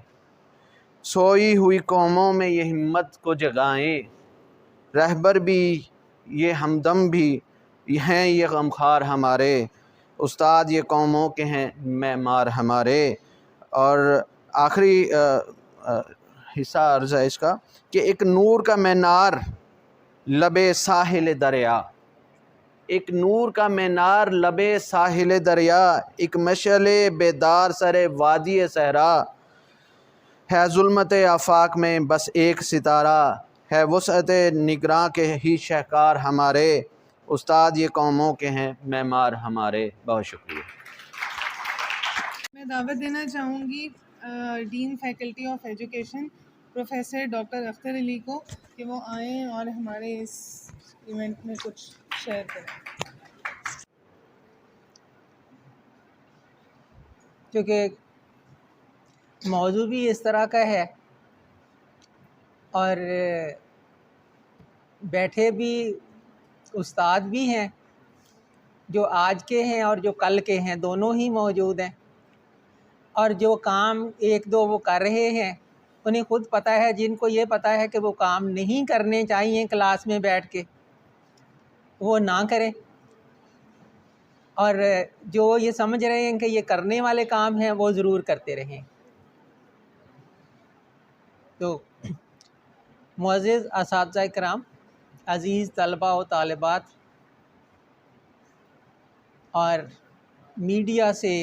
سوئی ہوئی قوموں میں یہ ہمت کو جگائیں، رہبر بھی یہ ہمدم بھی ہیں یہ غمخوار ہمارے، استاد یہ قوموں کے ہیں معمار ہمارے۔ اور آخری حصہ عرض ہے اس کا کہ ایک نور کا مینار لبے ساحل دریا، ایک نور کا مینار لبے ساحل دریا، ایک مشعل بیدار سر وادی صحرا، ہے ظلمت آفاق میں بس ایک ستارہ، ہے وسعت نگراں کے ہی شہکار ہمارے، استاد یہ قوموں کے ہیں معمار ہمارے۔ بہت شکریہ۔ میں دعوت دینا چاہوں گی dean faculty of education professor doctor Akhtar Ali کو کہ وہ آئیں اور ہمارے اس ایونٹ میں کچھ شیئر کریں۔ کیونکہ موضوع بھی اس طرح کا ہے اور بیٹھے بھی استاد بھی ہیں جو آج کے ہیں اور جو کل کے ہیں، دونوں ہی موجود ہیں، اور جو کام ایک دو وہ کر رہے ہیں انہیں خود پتہ ہے، جن کو یہ پتہ ہے کہ وہ کام نہیں کرنے چاہیے کلاس میں بیٹھ کے وہ نہ کریں، اور جو یہ سمجھ رہے ہیں کہ یہ کرنے والے کام ہیں وہ ضرور کرتے رہیں۔ تو معزز اساتذہ کرام، عزیز طلباء و طالبات اور میڈیا سے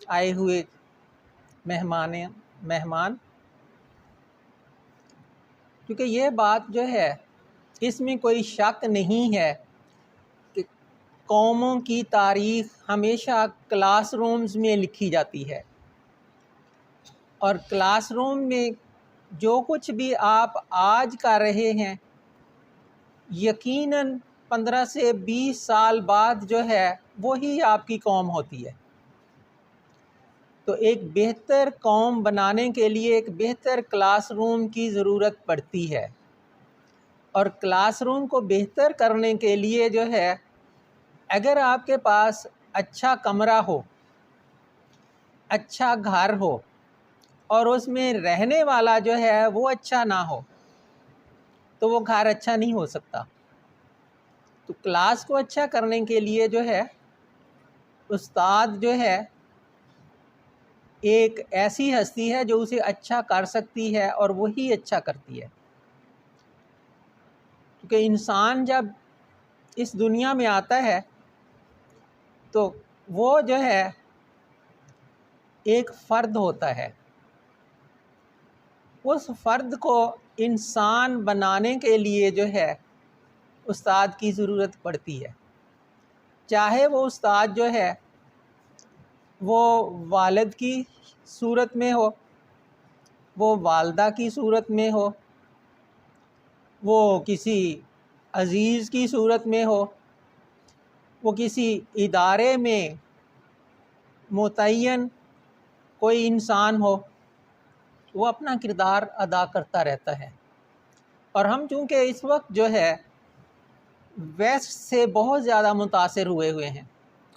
آئے ہوئے مہمان، کیونکہ یہ بات جو ہے اس میں کوئی شک نہیں ہے کہ قوموں کی تاریخ ہمیشہ کلاس رومز میں لکھی جاتی ہے، اور کلاس روم میں جو کچھ بھی آپ آج کر رہے ہیں یقیناً 15 سے 20 سال بعد جو ہے وہی آپ کی قوم ہوتی ہے۔ تو ایک بہتر قوم بنانے کے لیے ایک بہتر کلاس روم کی ضرورت پڑتی ہے، اور کلاس روم کو بہتر کرنے کے لیے جو ہے اگر آپ کے پاس اچھا کمرہ ہو، اچھا گھر ہو، اور اس میں رہنے والا جو ہے وہ اچھا نہ ہو تو وہ گھر اچھا نہیں ہو سکتا۔ تو کلاس کو اچھا کرنے کے لیے جو ہے استاد جو ہے ایک ایسی ہستی ہے جو اسے اچھا کر سکتی ہے، اور وہی اچھا کرتی ہے، کیونکہ انسان جب اس دنیا میں آتا ہے تو وہ جو ہے ایک فرد ہوتا ہے، اس فرد کو انسان بنانے کے لیے جو ہے استاد کی ضرورت پڑتی ہے، چاہے وہ استاد جو ہے وہ والد کی صورت میں ہو، وہ والدہ کی صورت میں ہو، وہ کسی عزیز کی صورت میں ہو، وہ کسی ادارے میں متعین کوئی انسان ہو، وہ اپنا کردار ادا کرتا رہتا ہے۔ اور ہم چونکہ اس وقت جو ہے ویسٹ سے بہت زیادہ متاثر ہوئے ہیں،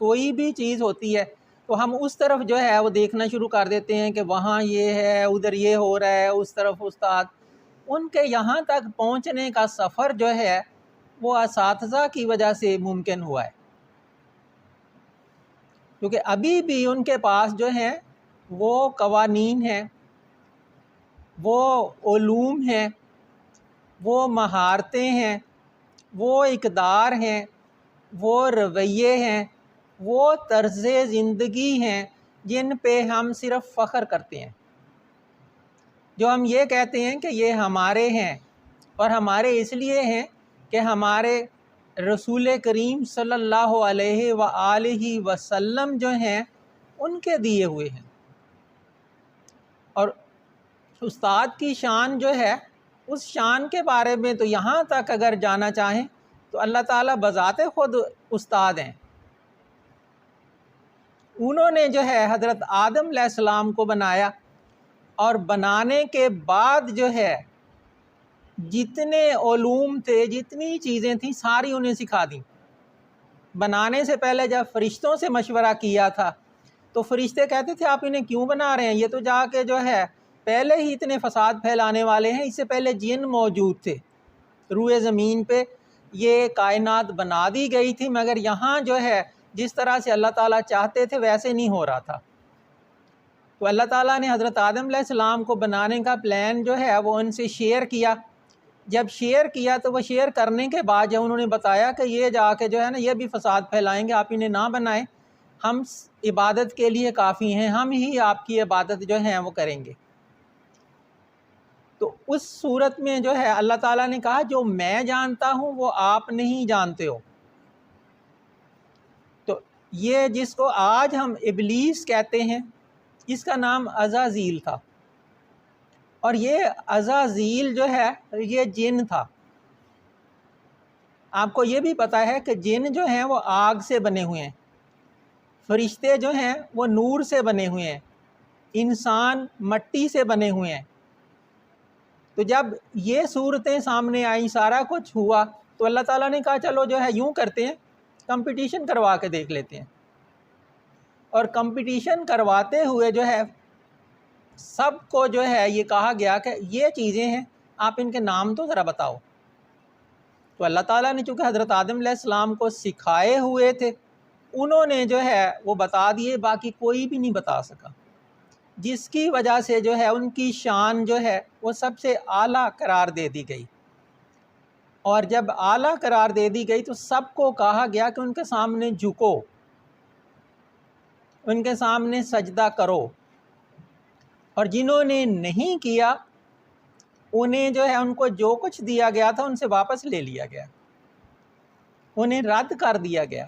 کوئی بھی چیز ہوتی ہے تو ہم اس طرف جو ہے وہ دیکھنا شروع کر دیتے ہیں کہ وہاں یہ ہے، ادھر یہ ہو رہا ہے، اس طرف استاد۔ ان کے یہاں تک پہنچنے کا سفر جو ہے وہ اساتذہ کی وجہ سے ممکن ہوا ہے، کیونکہ ابھی بھی ان کے پاس جو ہیں وہ قوانین ہیں، وہ علوم ہیں، وہ مہارتیں ہیں، وہ اقدار ہیں، وہ رویے ہیں، وہ طرز زندگی ہیں جن پہ ہم صرف فخر کرتے ہیں، جو ہم یہ کہتے ہیں کہ یہ ہمارے ہیں، اور ہمارے اس لیے ہیں کہ ہمارے رسول کریم صلی اللہ علیہ وآلہ وسلم جو ہیں ان کے دیے ہوئے ہیں۔ اور استاد کی شان جو ہے اس شان کے بارے میں تو یہاں تک اگر جانا چاہیں تو اللہ تعالیٰ بذات خود استاد ہیں۔ انہوں نے جو ہے حضرت آدم علیہ السلام کو بنایا، اور بنانے کے بعد جو ہے جتنے علوم تھے، جتنی چیزیں تھیں، ساری انہیں سکھا دیں۔ بنانے سے پہلے جب فرشتوں سے مشورہ کیا تھا تو فرشتے کہتے تھے آپ انہیں کیوں بنا رہے ہیں، یہ تو جا کے جو ہے پہلے ہی اتنے فساد پھیلانے والے ہیں، اس سے پہلے جن موجود تھے روئے زمین پہ، یہ کائنات بنا دی گئی تھی، مگر یہاں جو ہے جس طرح سے اللہ تعالیٰ چاہتے تھے ویسے نہیں ہو رہا تھا۔ تو اللہ تعالیٰ نے حضرت آدم علیہ السلام کو بنانے کا پلان جو ہے وہ ان سے شیئر کیا۔ جب شیئر کیا تو وہ شیئر کرنے کے بعد جب انہوں نے بتایا کہ یہ جا کے جو ہے نا یہ بھی فساد پھیلائیں گے، آپ انہیں نہ بنائیں، ہم عبادت کے لیے کافی ہیں، ہم ہی آپ کی عبادت جو ہے وہ کریں گے۔ تو اس صورت میں جو ہے اللہ تعالیٰ نے کہا جو میں جانتا ہوں وہ آپ نہیں جانتے ہو۔ تو یہ جس کو آج ہم ابلیس کہتے ہیں اس کا نام عزازیل تھا، اور یہ عزازیل جو ہے یہ جن تھا۔ آپ کو یہ بھی پتہ ہے کہ جن جو ہیں وہ آگ سے بنے ہوئے ہیں، فرشتے جو ہیں وہ نور سے بنے ہوئے ہیں، انسان مٹی سے بنے ہوئے ہیں۔ تو جب یہ صورتیں سامنے آئیں، سارا کچھ ہوا، تو اللہ تعالیٰ نے کہا چلو جو ہے یوں کرتے ہیں، کمپٹیشن کروا کے دیکھ لیتے ہیں. اور کمپٹیشن کرواتے ہوئے جو ہے سب کو جو ہے یہ کہا گیا کہ یہ چیزیں ہیں، آپ ان کے نام تو ذرا بتاؤ. تو اللہ تعالیٰ نے چونکہ حضرت آدم علیہ السلام کو سکھائے ہوئے تھے، انہوں نے جو ہے وہ بتا دیے، باقی کوئی بھی نہیں بتا سکا، جس کی وجہ سے جو ہے ان کی شان جو ہے وہ سب سے اعلیٰ قرار دے دی گئی. اور جب اعلیٰ قرار دے دی گئی تو سب کو کہا گیا کہ ان کے سامنے جھکو، ان کے سامنے سجدہ کرو. اور جنہوں نے نہیں کیا انہیں جو ہے ان کو جو کچھ دیا گیا تھا ان سے واپس لے لیا گیا، انہیں رد کر دیا گیا،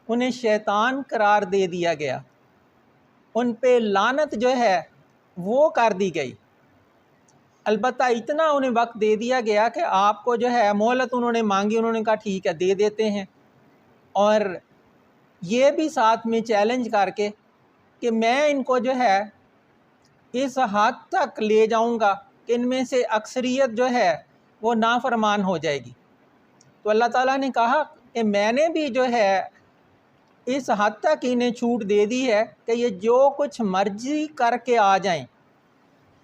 انہیں شیطان قرار دے دیا گیا، ان پہ لعنت جو ہے وہ کر دی گئی. البتہ اتنا انہیں وقت دے دیا گیا کہ آپ کو جو ہے مہلت انہوں نے مانگی، انہوں نے کہا ٹھیک ہے دے دیتے ہیں. اور یہ بھی ساتھ میں چیلنج کر کے کہ میں ان کو جو ہے اس حد تک لے جاؤں گا کہ ان میں سے اکثریت جو ہے وہ نافرمان ہو جائے گی. تو اللہ تعالیٰ نے کہا کہ میں نے بھی جو ہے اس حد تک انہیں چھوٹ دے دی ہے کہ یہ جو کچھ مرضی کر کے آ جائیں.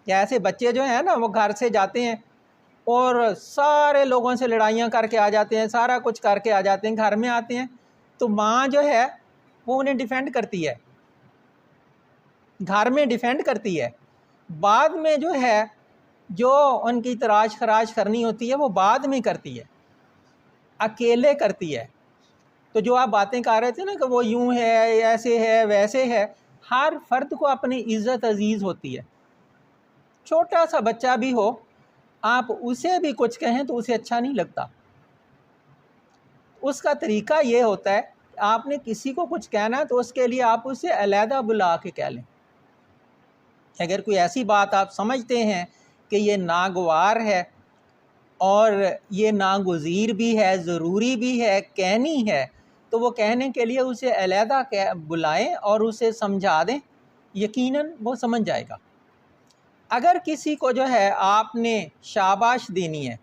ایسے بچے جو ہیں نا وہ گھر سے جاتے ہیں اور سارے لوگوں سے لڑائیاں کر کے آ جاتے ہیں، سارا کچھ کر کے آ جاتے ہیں، گھر میں آتے ہیں تو ماں جو ہے وہ انہیں ڈیفینڈ کرتی ہے، گھر میں ڈیفینڈ کرتی ہے. بعد میں جو ہے جو ان کی تراش خراش کرنی ہوتی ہے وہ بعد میں کرتی ہے، اکیلے کرتی ہے. تو جو آپ باتیں کر رہے تھے نا کہ وہ یوں ہے، ایسے ہے، ویسے ہے، ہر فرد کو اپنی عزت عزیز ہوتی ہے. چھوٹا سا بچہ بھی ہو، آپ اسے بھی کچھ کہیں تو اسے اچھا نہیں لگتا. اس کا طریقہ یہ ہوتا ہے کہ آپ نے کسی کو کچھ کہنا تو اس کے لیے آپ اسے علیحدہ بلا کے کہہ لیں. اگر کوئی ایسی بات آپ سمجھتے ہیں کہ یہ ناگوار ہے اور یہ ناگزیر بھی ہے، ضروری بھی ہے، کہنی ہے، تو وہ کہنے کے لیے اسے علیحدہ بلائیں اور اسے سمجھا دیں، یقیناً وہ سمجھ جائے گا. اگر کسی کو جو ہے آپ نے شاباش دینی ہے،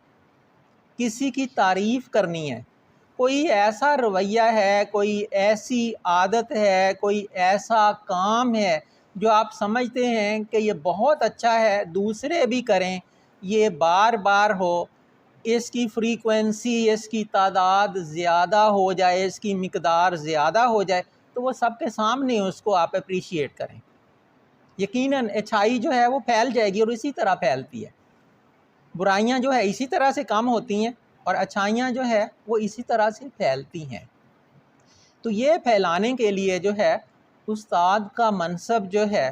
کسی کی تعریف کرنی ہے، کوئی ایسا رویہ ہے، کوئی ایسی عادت ہے، کوئی ایسا کام ہے جو آپ سمجھتے ہیں کہ یہ بہت اچھا ہے، دوسرے بھی کریں، یہ بار بار ہو، اس کی فریکوینسی، اس کی تعداد زیادہ ہو جائے، اس کی مقدار زیادہ ہو جائے، تو وہ سب کے سامنے اس کو آپ اپریشیٹ کریں. یقیناً اچھائی جو ہے وہ پھیل جائے گی اور اسی طرح پھیلتی ہے. برائیاں جو ہے اسی طرح سے کم ہوتی ہیں اور اچھائیاں جو ہے وہ اسی طرح سے پھیلتی ہیں. تو یہ پھیلانے کے لیے جو ہے استاد کا منصب جو ہے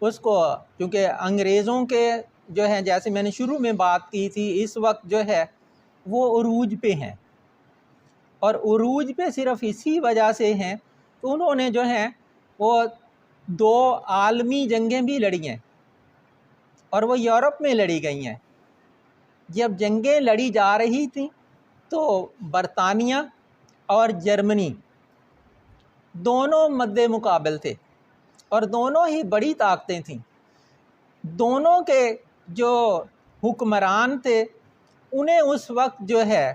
اس کو، کیونکہ انگریزوں کے جو ہیں جیسے میں نے شروع میں بات کی تھی، اس وقت جو ہے وہ عروج پہ ہیں، اور عروج پہ صرف اسی وجہ سے ہیں تو انہوں نے جو ہیں وہ 2 عالمی جنگیں بھی لڑی ہیں اور وہ یورپ میں لڑی گئی ہیں. جب جنگیں لڑی جا رہی تھیں تو برطانیہ اور جرمنی دونوں مد مقابل تھے اور دونوں ہی بڑی طاقتیں تھیں. دونوں کے جو حکمران تھے انہیں اس وقت جو ہے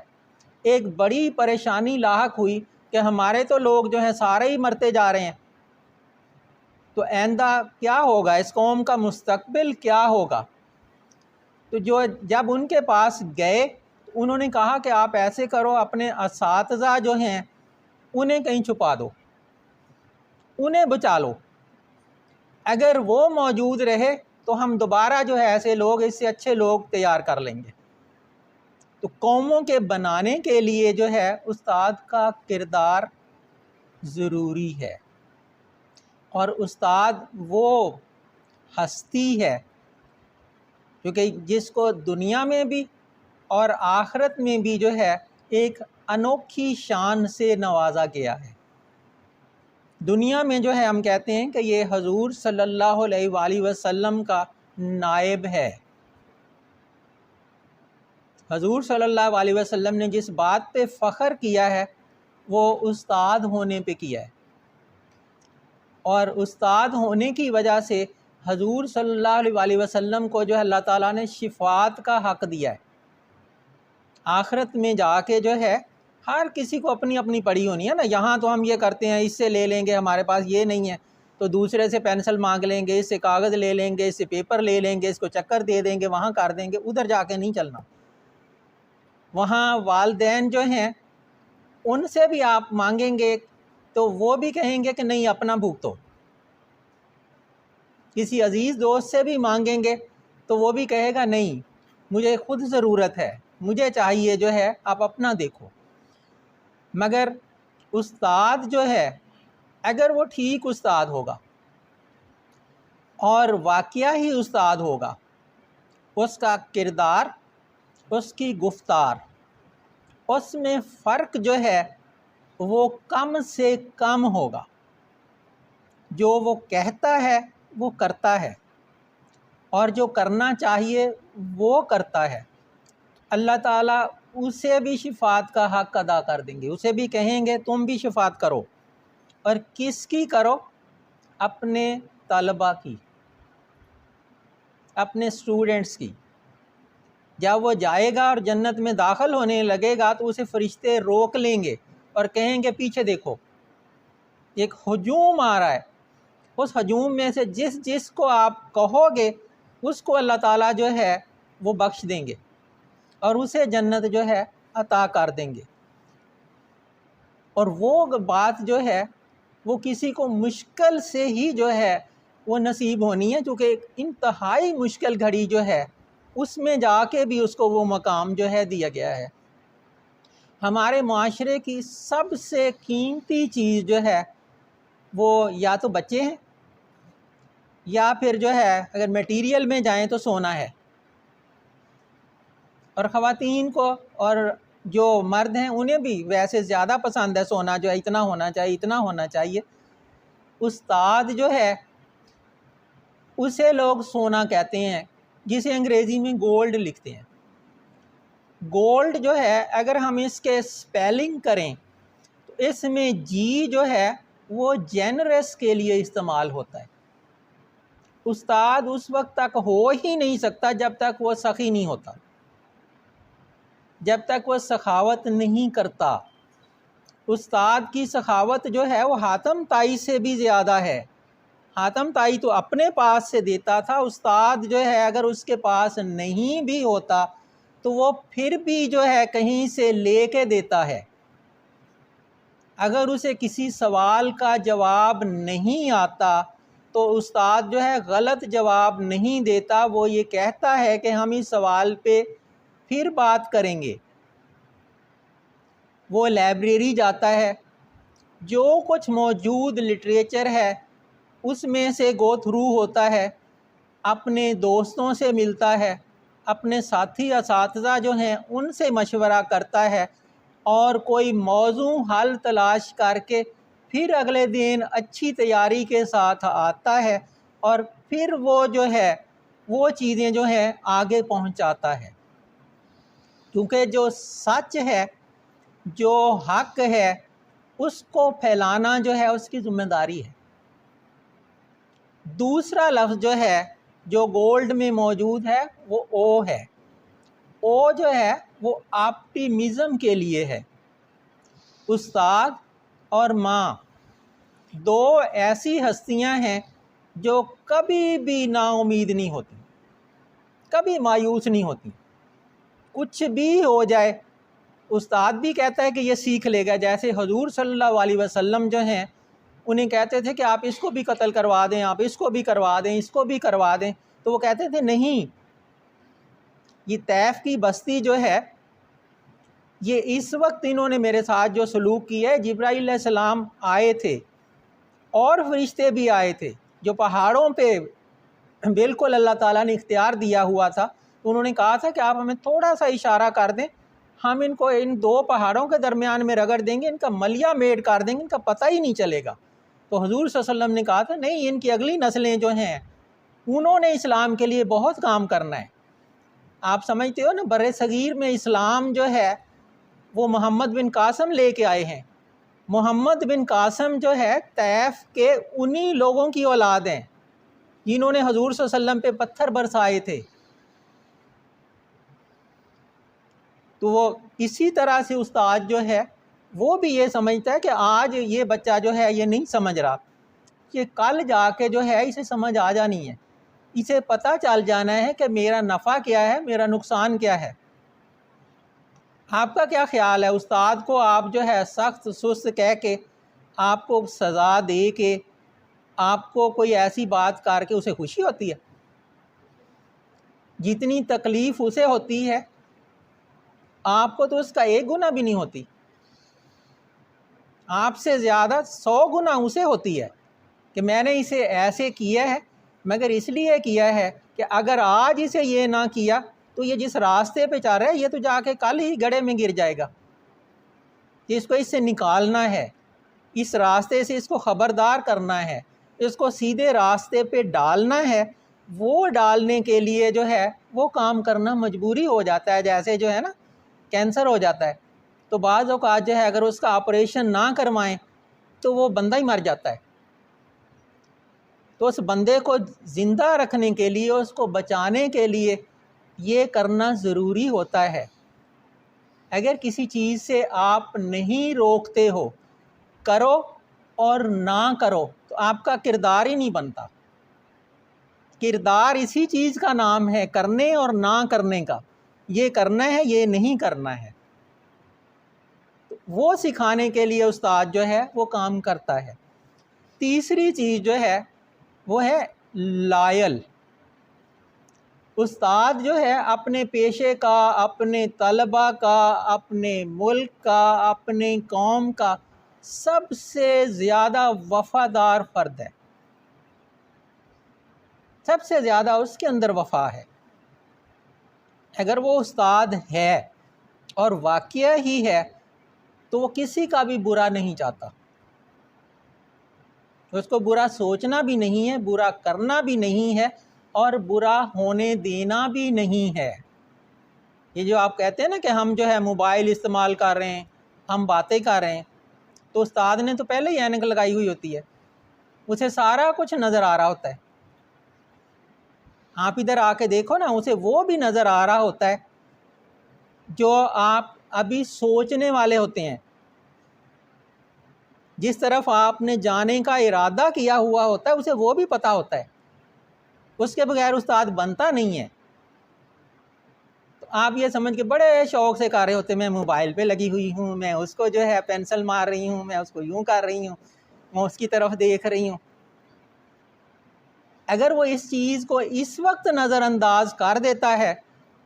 ایک بڑی پریشانی لاحق ہوئی کہ ہمارے تو لوگ جو ہیں سارے ہی مرتے جا رہے ہیں، تو آئندہ کیا ہوگا، اس قوم کا مستقبل کیا ہوگا. تو جب ان کے پاس گئے انہوں نے کہا کہ آپ ایسے کرو، اپنے اساتذہ جو ہیں انہیں کہیں چھپا دو، انہیں بچا لو، اگر وہ موجود رہے تو ہم دوبارہ جو ہے ایسے لوگ، اس سے اچھے لوگ تیار کر لیں گے. تو قوموں کے بنانے کے لیے جو ہے استاد کا کردار ضروری ہے، اور استاد وہ ہستی ہے کیونکہ جس کو دنیا میں بھی اور آخرت میں بھی جو ہے ایک انوکھی شان سے نوازا گیا ہے. دنیا میں جو ہے ہم کہتے ہیں کہ یہ حضور صلی اللہ علیہ وآلہ وسلم کا نائب ہے. حضور صلی اللہ علیہ وسلم نے جس بات پہ فخر کیا ہے وہ استاد ہونے پہ کیا ہے، اور استاد ہونے کی وجہ سے حضور صلی اللہ علیہ وسلم کو جو ہے اللہ تعالیٰ نے شفاعت کا حق دیا ہے. آخرت میں جا کے جو ہے ہر کسی کو اپنی اپنی پڑی ہونی ہے نا. یہاں تو ہم یہ کرتے ہیں اس سے لے لیں گے, ہمارے پاس یہ نہیں ہے تو دوسرے سے پینسل مانگ لیں گے, اس سے کاغذ لے لیں گے, اس سے پیپر لے لیں گے, اس کو چکر دے دیں گے, وہاں کر دیں گے. ادھر جا کے نہیں چلنا. وہاں والدین جو ہیں ان سے بھی آپ مانگیں گے تو وہ بھی کہیں گے کہ نہیں اپنا بھگتو. کسی عزیز دوست سے بھی مانگیں گے تو وہ بھی کہے گا نہیں مجھے خود ضرورت ہے, مجھے چاہیے جو ہے آپ اپنا دیکھو. مگر استاد جو ہے اگر وہ ٹھیک استاد ہوگا اور واقعہ ہی استاد ہوگا, اس کا کردار, اس کی گفتار, اس میں فرق جو ہے وہ کم سے کم ہوگا. جو وہ کہتا ہے وہ کرتا ہے, اور جو کرنا چاہیے وہ کرتا ہے. اللہ تعالیٰ اسے بھی شفاعت کا حق ادا کر دیں گے. اسے بھی کہیں گے تم بھی شفاعت کرو. اور کس کی کرو؟ اپنے طلباء کی, اپنے اسٹوڈنٹس کی. جب وہ جائے گا اور جنت میں داخل ہونے لگے گا تو اسے فرشتے روک لیں گے اور کہیں گے پیچھے دیکھو ایک ہجوم آ رہا ہے. اس ہجوم میں سے جس جس کو آپ کہو گے اس کو اللہ تعالیٰ جو ہے وہ بخش دیں گے اور اسے جنت جو ہے عطا کر دیں گے. اور وہ بات جو ہے وہ کسی کو مشکل سے ہی جو ہے وہ نصیب ہونی ہے, چونکہ ایک انتہائی مشکل گھڑی جو ہے اس میں جا کے بھی اس کو وہ مقام جو ہے دیا گیا ہے. ہمارے معاشرے کی سب سے قیمتی چیز جو ہے وہ یا تو بچے ہیں یا پھر جو ہے اگر میٹیریل میں جائیں تو سونا ہے. اور خواتین کو اور جو مرد ہیں انہیں بھی ویسے زیادہ پسند ہے سونا, جو ہے اتنا ہونا چاہیے اتنا ہونا چاہیے. استاد جو ہے اسے لوگ سونا کہتے ہیں, جسے انگریزی میں گولڈ لکھتے ہیں. گولڈ جو ہے اگر ہم اس کے سپیلنگ کریں تو اس میں جی جو ہے وہ جینرس کے لیے استعمال ہوتا ہے. استاد اس وقت تک ہو ہی نہیں سکتا جب تک وہ سخی نہیں ہوتا, جب تک وہ سخاوت نہیں کرتا. استاد کی سخاوت جو ہے وہ حاتم طائی سے بھی زیادہ ہے. حاتم طائی تو اپنے پاس سے دیتا تھا, استاد جو ہے اگر اس کے پاس نہیں بھی ہوتا تو وہ پھر بھی جو ہے کہیں سے لے کے دیتا ہے. اگر اسے کسی سوال کا جواب نہیں آتا تو استاد جو ہے غلط جواب نہیں دیتا, وہ یہ کہتا ہے کہ ہم اس سوال پہ پھر بات کریں گے. وہ لائبریری جاتا ہے, جو کچھ موجود لٹریچر ہے اس میں سے گو تھرو ہوتا ہے, اپنے دوستوں سے ملتا ہے, اپنے ساتھی اساتذہ جو ہیں ان سے مشورہ کرتا ہے, اور کوئی موضوع حل تلاش کر کے پھر اگلے دن اچھی تیاری کے ساتھ آتا ہے, اور پھر وہ جو ہے وہ چیزیں جو ہیں آگے پہنچاتا ہے. کیونکہ جو سچ ہے, جو حق ہے, اس کو پھیلانا جو ہے اس کی ذمہ داری ہے. دوسرا لفظ جو ہے جو گولڈ میں موجود ہے وہ او ہے. او جو ہے وہ آپٹیمزم کے لیے ہے. استاد اور ماں دو ایسی ہستیاں ہیں جو کبھی بھی نا امید نہیں ہوتی, کبھی مایوس نہیں ہوتی. کچھ بھی ہو جائے استاد بھی کہتا ہے کہ یہ سیکھ لے گا. جیسے حضور صلی اللہ علیہ وسلم جو ہیں انہیں کہتے تھے کہ آپ اس کو بھی قتل کروا دیں, آپ اس کو بھی کروا دیں, اس کو بھی کروا دیں, تو وہ کہتے تھے نہیں, یہ طیف کی بستی جو ہے یہ اس وقت انہوں نے میرے ساتھ جو سلوک کیا ہے, جبرائیل علیہ السلام آئے تھے اور فرشتے بھی آئے تھے جو پہاڑوں پہ بالکل اللہ تعالیٰ نے اختیار دیا ہوا تھا. انہوں نے کہا تھا کہ آپ ہمیں تھوڑا سا اشارہ کر دیں, ہم ان کو ان دو پہاڑوں کے درمیان میں رگڑ دیں گے, ان کا ملیا میٹ کر دیں گے, ان کا پتہ ہی نہیں چلے گا. تو حضور صلی اللہ علیہ وسلم نے کہا تھا نہیں, ان کی اگلی نسلیں جو ہیں انہوں نے اسلام کے لیے بہت کام کرنا ہے. آپ سمجھتے ہو نا, بر صغیر میں اسلام جو ہے وہ محمد بن قاسم لے کے آئے ہیں. محمد بن قاسم جو ہے طیف کے انہی لوگوں کی اولاد ہیں جنہوں نے حضور صلی اللہ علیہ وسلم پہ پتھر برسائے تھے. تو وہ اسی طرح سے استاد جو ہے وہ بھی یہ سمجھتا ہے کہ آج یہ بچہ جو ہے یہ نہیں سمجھ رہا، کہ کل جا کے جو ہے اسے سمجھ آ جانی ہے، اسے پتہ چل جانا ہے کہ میرا نفع کیا ہے، میرا نقصان کیا ہے۔ آپ کا کیا خیال ہے؟ استاد کو آپ جو ہے سخت سست کہہ کے، آپ کو سزا دے کے، آپ کو کوئی ایسی بات کر کے اسے خوشی ہوتی ہے؟ جتنی تکلیف اسے ہوتی ہے آپ کو تو اس کا 1 گنا بھی نہیں ہوتی، آپ سے زیادہ 100 گنا اسے ہوتی ہے کہ میں نے اسے ایسے کیا ہے، مگر اس لیے کیا ہے کہ اگر آج اسے یہ نہ کیا تو یہ جس راستے پہ چل رہا ہے یہ تو جا کے کل ہی گڑھے میں گر جائے گا، کہ اس کو اس سے نکالنا ہے، اس راستے سے اس کو خبردار کرنا ہے، اس کو سیدھے راستے پہ ڈالنا ہے۔ وہ ڈالنے کے لیے جو ہے وہ کام کرنا مجبوری ہو جاتا ہے، جیسے جو ہے نا کینسر ہو جاتا ہے تو بعض اوقات جو ہے اگر اس کا آپریشن نہ کروائیں تو وہ بندہ ہی مر جاتا ہے، تو اس بندے کو زندہ رکھنے کے لیے، اس کو بچانے کے لیے یہ کرنا ضروری ہوتا ہے۔ اگر کسی چیز سے آپ نہیں روکتے ہو، کرو اور نہ کرو، تو آپ کا کردار ہی نہیں بنتا۔ کردار اسی چیز کا نام ہے، کرنے اور نہ کرنے کا، یہ کرنا ہے یہ نہیں کرنا ہے، وہ سکھانے کے لیے استاد جو ہے وہ کام کرتا ہے۔ تیسری چیز جو ہے وہ ہے لائل۔ استاد جو ہے اپنے پیشے کا، اپنے طلبہ کا، اپنے ملک کا، اپنے قوم کا سب سے زیادہ وفادار فرد ہے، سب سے زیادہ اس کے اندر وفا ہے۔ اگر وہ استاد ہے اور واقعہ ہی ہے تو وہ کسی کا بھی برا نہیں چاہتا، اس کو برا سوچنا بھی نہیں ہے، برا کرنا بھی نہیں ہے، اور برا ہونے دینا بھی نہیں ہے۔ یہ جو آپ کہتے ہیں نا کہ ہم جو ہے موبائل استعمال کر رہے ہیں، ہم باتیں کر رہے ہیں، تو استاد نے تو پہلے ہی اینک لگائی ہوئی ہوتی ہے، اسے سارا کچھ نظر آ رہا ہوتا ہے۔ آپ ادھر آ کے دیکھو نا، اسے وہ بھی نظر آ رہا ہوتا ہے جو آپ ابھی سوچنے والے ہوتے ہیں، جس طرف آپ نے جانے کا ارادہ کیا ہوا ہوتا ہے اسے وہ بھی پتہ ہوتا ہے، اس کے بغیر استاد بنتا نہیں ہے۔ تو آپ یہ سمجھ کے بڑے شوق سے کر رہے ہوتے ہیں، میں موبائل پہ لگی ہوئی ہوں، میں اس کو جو ہے پینسل مار رہی ہوں، میں اس کو یوں کر رہی ہوں، میں اس کی طرف دیکھ رہی ہوں۔ اگر وہ اس چیز کو اس وقت نظر انداز کر دیتا ہے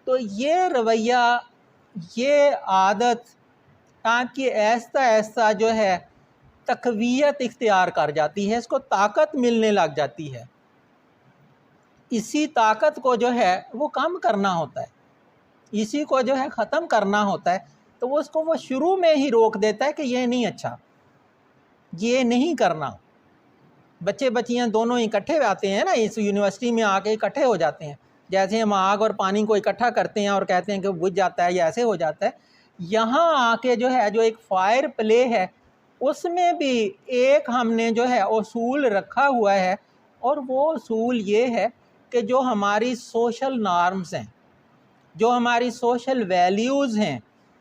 تو یہ رویہ، یہ عادت آپ کی آہستہ آہستہ جو ہے تقویت اختیار کر جاتی ہے، اس کو طاقت ملنے لگ جاتی ہے۔ اسی طاقت کو جو ہے وہ کم کرنا ہوتا ہے، اسی کو جو ہے ختم کرنا ہوتا ہے، تو وہ اس کو وہ شروع میں ہی روک دیتا ہے کہ یہ نہیں اچھا، یہ نہیں کرنا۔ بچے بچیاں دونوں اکٹھے آتے ہیں نا، اس یونیورسٹی میں آ کے اکٹھے ہو جاتے ہیں، جیسے ہم آگ اور پانی کو اکٹھا کرتے ہیں اور کہتے ہیں کہ بجھ جاتا ہے یا ایسے ہو جاتا ہے، یہاں آ کے جو ہے جو ایک فائر پلے ہے اس میں بھی ایک ہم نے جو ہے اصول رکھا ہوا ہے، اور وہ اصول یہ ہے کہ جو ہماری سوشل نارمز ہیں، جو ہماری سوشل ویلیوز ہیں،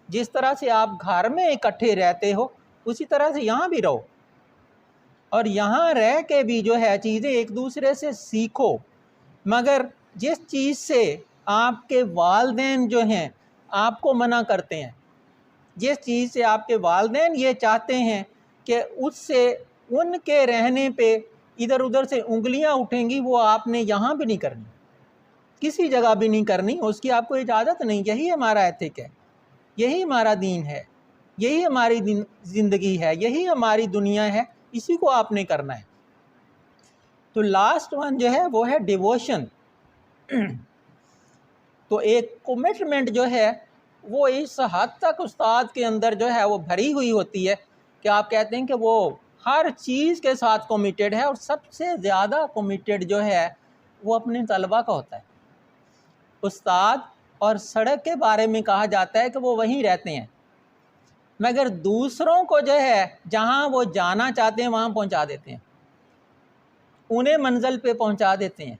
جس طرح سے آپ گھر میں اکٹھے رہتے ہو اسی طرح سے یہاں بھی رہو، اور یہاں رہ کے بھی جو ہے چیزیں ایک دوسرے سے سیکھو۔ مگر جس چیز سے آپ کے والدین جو ہیں آپ کو منع کرتے ہیں، جس چیز سے آپ کے والدین یہ چاہتے ہیں کہ اس سے ان کے رہنے پہ ادھر ادھر سے انگلیاں اٹھیں گی، وہ آپ نے یہاں بھی نہیں کرنی، کسی جگہ بھی نہیں کرنی، اس کی آپ کو اجازت نہیں۔ یہی ہمارا ایتھک ہے، یہی ہمارا دین ہے، یہی ہماری زندگی ہے، یہی ہماری دنیا ہے، اسی کو آپ نے کرنا ہے۔ تو لاسٹ ون جو ہے وہ ہے ڈیووشن۔ تو ایک کمٹمنٹ جو ہے وہ اس حد تک استاد کے اندر جو ہے وہ بھری ہوئی ہوتی ہے کہ آپ کہتے ہیں کہ وہ ہر چیز کے ساتھ کمیٹڈ ہے، اور سب سے زیادہ کمیٹڈ جو ہے وہ اپنے طلبہ کا ہوتا ہے۔ استاد اور سڑک کے بارے میں کہا جاتا ہے کہ وہ وہیں رہتے ہیں، مگر دوسروں کو جو ہے جہاں وہ جانا چاہتے ہیں وہاں پہنچا دیتے ہیں، انہیں منزل پہ پہنچا دیتے ہیں،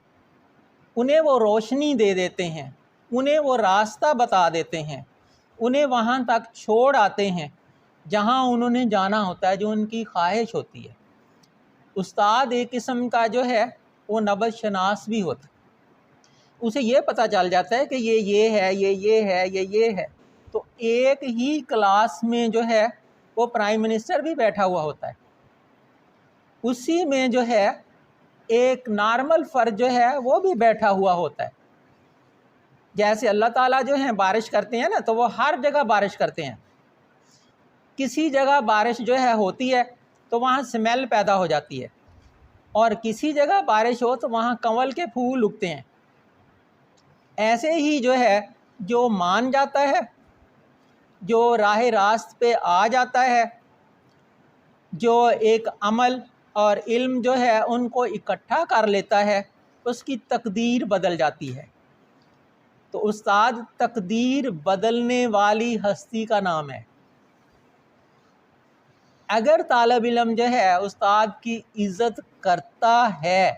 انہیں وہ روشنی دے دیتے ہیں، انہیں وہ راستہ بتا دیتے ہیں۔ انہیں وہاں تک چھوڑ آتے ہیں جہاں انہوں نے جانا ہوتا ہے، جو ان کی خواہش ہوتی ہے۔ استاد ایک قسم کا جو ہے وہ نبض شناس بھی ہوتا ہے، اسے یہ پتہ چل جاتا ہے کہ یہ ہے، یہ ہے، یہ ہے۔ تو ایک ہی کلاس میں جو ہے وہ پرائم منسٹر بھی بیٹھا ہوا ہوتا ہے، اسی میں جو ہے ایک نارمل فرد جو ہے وہ بھی بیٹھا ہوا ہوتا ہے۔ جیسے اللہ تعالیٰ جو ہیں بارش کرتے ہیں نا، تو وہ ہر جگہ بارش کرتے ہیں۔ کسی جگہ بارش جو ہے ہوتی ہے تو وہاں سمیل پیدا ہو جاتی ہے، اور کسی جگہ بارش ہو تو وہاں کنول کے پھول اگتے ہیں۔ ایسے ہی جو ہے جو مان جاتا ہے، جو راہ راست پہ آ جاتا ہے، جو ایک عمل اور علم جو ہے ان کو اکٹھا کر لیتا ہے، اس کی تقدیر بدل جاتی ہے۔ تو استاد تقدیر بدلنے والی ہستی کا نام ہے۔ اگر طالب علم جو ہے استاد کی عزت کرتا ہے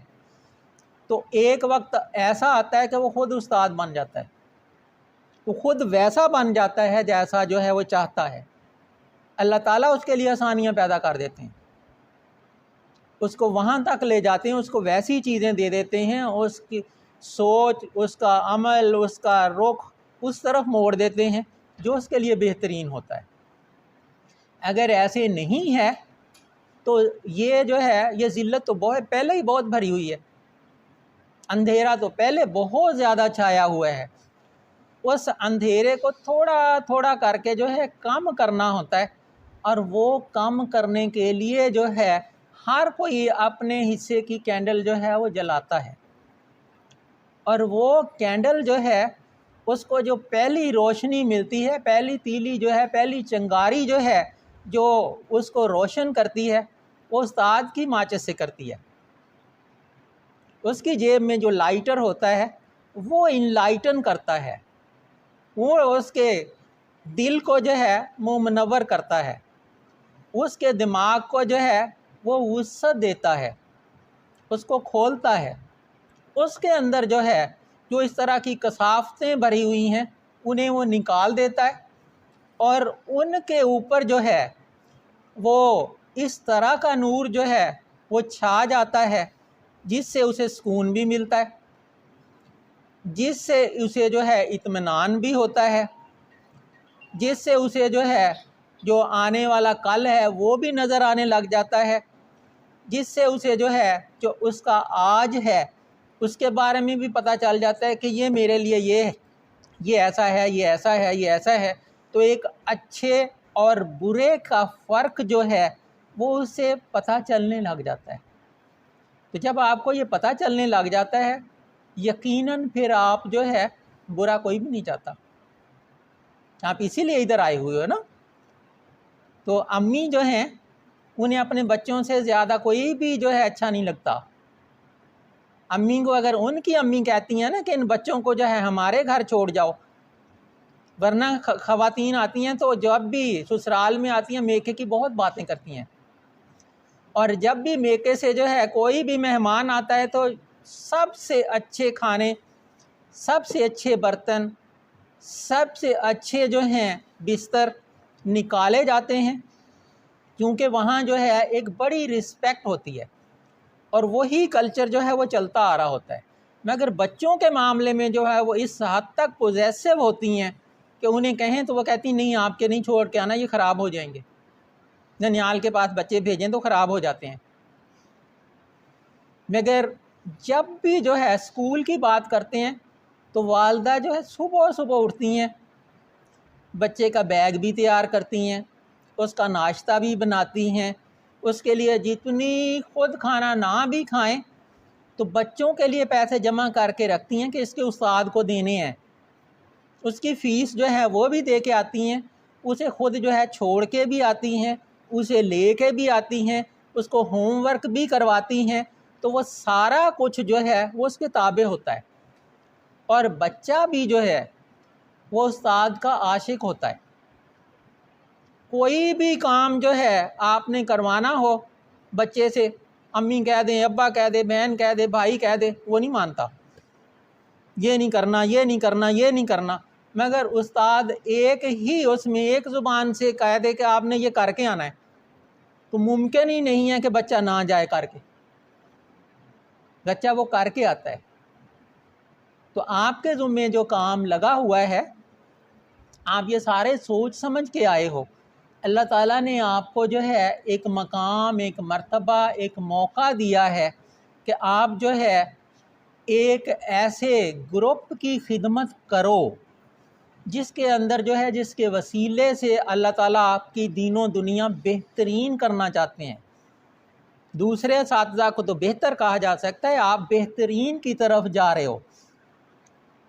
تو ایک وقت ایسا آتا ہے کہ وہ خود استاد بن جاتا ہے، وہ خود ویسا بن جاتا ہے جیسا جو ہے وہ چاہتا ہے۔ اللہ تعالیٰ اس کے لیے آسانیاں پیدا کر دیتے ہیں، اس کو وہاں تک لے جاتے ہیں، اس کو ویسی چیزیں دے دیتے ہیں، اس کی سوچ، اس کا عمل، اس کا رخ اس طرف موڑ دیتے ہیں جو اس کے لیے بہترین ہوتا ہے۔ اگر ایسے نہیں ہے تو یہ جو ہے یہ ذلت تو بہت پہلے ہی بہت بھری ہوئی ہے، اندھیرا تو پہلے بہت زیادہ چھایا ہوا ہے۔ اس اندھیرے کو تھوڑا تھوڑا کر کے جو ہے کم کرنا ہوتا ہے، اور وہ کم کرنے کے لیے جو ہے ہر کوئی اپنے حصے کی کینڈل جو ہے وہ جلاتا ہے، اور وہ کینڈل جو ہے اس کو جو پہلی روشنی ملتی ہے، پہلی تیلی جو ہے، پہلی چنگاری جو ہے جو اس کو روشن کرتی ہے، وہ استاد کی ماچس سے کرتی ہے۔ اس کی جیب میں جو لائٹر ہوتا ہے وہ انلائٹن کرتا ہے، وہ اس کے دل کو جو ہے وہ منور کرتا ہے، اس کے دماغ کو جو ہے وہ وسعت دیتا ہے، اس کو کھولتا ہے۔ اس کے اندر جو ہے جو اس طرح کی کثافتیں بھری ہوئی ہیں انہیں وہ نکال دیتا ہے، اور ان کے اوپر جو ہے وہ اس طرح کا نور جو ہے وہ چھا جاتا ہے جس سے اسے سکون بھی ملتا ہے، جس سے اسے جو ہے اطمینان بھی ہوتا ہے، جس سے اسے جو ہے جو آنے والا کل ہے وہ بھی نظر آنے لگ جاتا ہے، جس سے اسے جو ہے جو اس کا آج ہے اس کے بارے میں بھی پتہ چل جاتا ہے کہ یہ میرے لیے یہ ایسا ہے، یہ ایسا ہے، یہ ایسا ہے۔ تو ایک اچھے اور برے کا فرق جو ہے وہ اسے پتہ چلنے لگ جاتا ہے۔ تو جب آپ کو یہ پتہ چلنے لگ جاتا ہے، یقیناً پھر آپ جو ہے برا کوئی بھی نہیں چاہتا، آپ اسی لیے ادھر آئے ہوئے ہو نا۔ تو امی جو ہیں انہیں اپنے بچوں سے زیادہ کوئی بھی جو ہے اچھا نہیں لگتا۔ امی کو اگر ان کی امی کہتی ہیں نا کہ ان بچوں کو جو ہے ہمارے گھر چھوڑ جاؤ، ورنہ خواتین آتی ہیں تو جب بھی سسرال میں آتی ہیں میکے کی بہت باتیں کرتی ہیں، اور جب بھی میکے سے جو ہے کوئی بھی مہمان آتا ہے تو سب سے اچھے کھانے، سب سے اچھے برتن، سب سے اچھے جو ہیں بستر نکالے جاتے ہیں، کیونکہ وہاں جو ہے ایک بڑی رسپیکٹ ہوتی ہے، اور وہی کلچر جو ہے وہ چلتا آ رہا ہوتا ہے۔ مگر بچوں کے معاملے میں جو ہے وہ اس حد تک پوزیسو ہوتی ہیں کہ انہیں کہیں تو وہ کہتی نہیں آپ کے نہیں چھوڑ کے آنا، یہ خراب ہو جائیں گے، ننیال کے پاس بچے بھیجیں تو خراب ہو جاتے ہیں۔ مگر جب بھی جو ہے اسکول کی بات کرتے ہیں تو والدہ جو ہے صبح صبح اٹھتی ہیں، بچے کا بیگ بھی تیار کرتی ہیں، اس کا ناشتہ بھی بناتی ہیں، اس کے لیے جتنی خود کھانا نہ بھی کھائیں تو بچوں کے لیے پیسے جمع کر کے رکھتی ہیں کہ اس کے استاد کو دینے ہیں، اس کی فیس جو ہے وہ بھی دے کے آتی ہیں، اسے خود جو ہے چھوڑ کے بھی آتی ہیں، اسے لے کے بھی آتی ہیں، اس کو ہوم ورک بھی کرواتی ہیں۔ تو وہ سارا کچھ جو ہے وہ اس کے تابع ہوتا ہے، اور بچہ بھی جو ہے وہ استاد کا عاشق ہوتا ہے۔ کوئی بھی کام جو ہے آپ نے کروانا ہو بچے سے، امی کہہ دیں، ابا کہہ دے، بہن کہہ دے، بھائی کہہ دے، وہ نہیں مانتا، یہ نہیں کرنا، یہ نہیں کرنا، یہ نہیں کرنا۔ مگر استاد ایک ہی اس میں ایک زبان سے کہہ دے کہ آپ نے یہ کر کے آنا ہے تو ممکن ہی نہیں ہے کہ بچہ نہ جائے کر کے، بچہ وہ کر کے آتا ہے۔ تو آپ کے ذمے جو کام لگا ہوا ہے آپ یہ سارے سوچ سمجھ کے آئے ہو، اللہ تعالیٰ نے آپ کو جو ہے ایک مقام، ایک مرتبہ، ایک موقع دیا ہے کہ آپ جو ہے ایک ایسے گروپ کی خدمت کرو جس کے اندر جو ہے جس کے وسیلے سے اللہ تعالیٰ آپ کی دین و دنیا بہترین کرنا چاہتے ہیں۔ دوسرے اساتذہ کو تو بہتر کہا جا سکتا ہے، آپ بہترین کی طرف جا رہے ہو،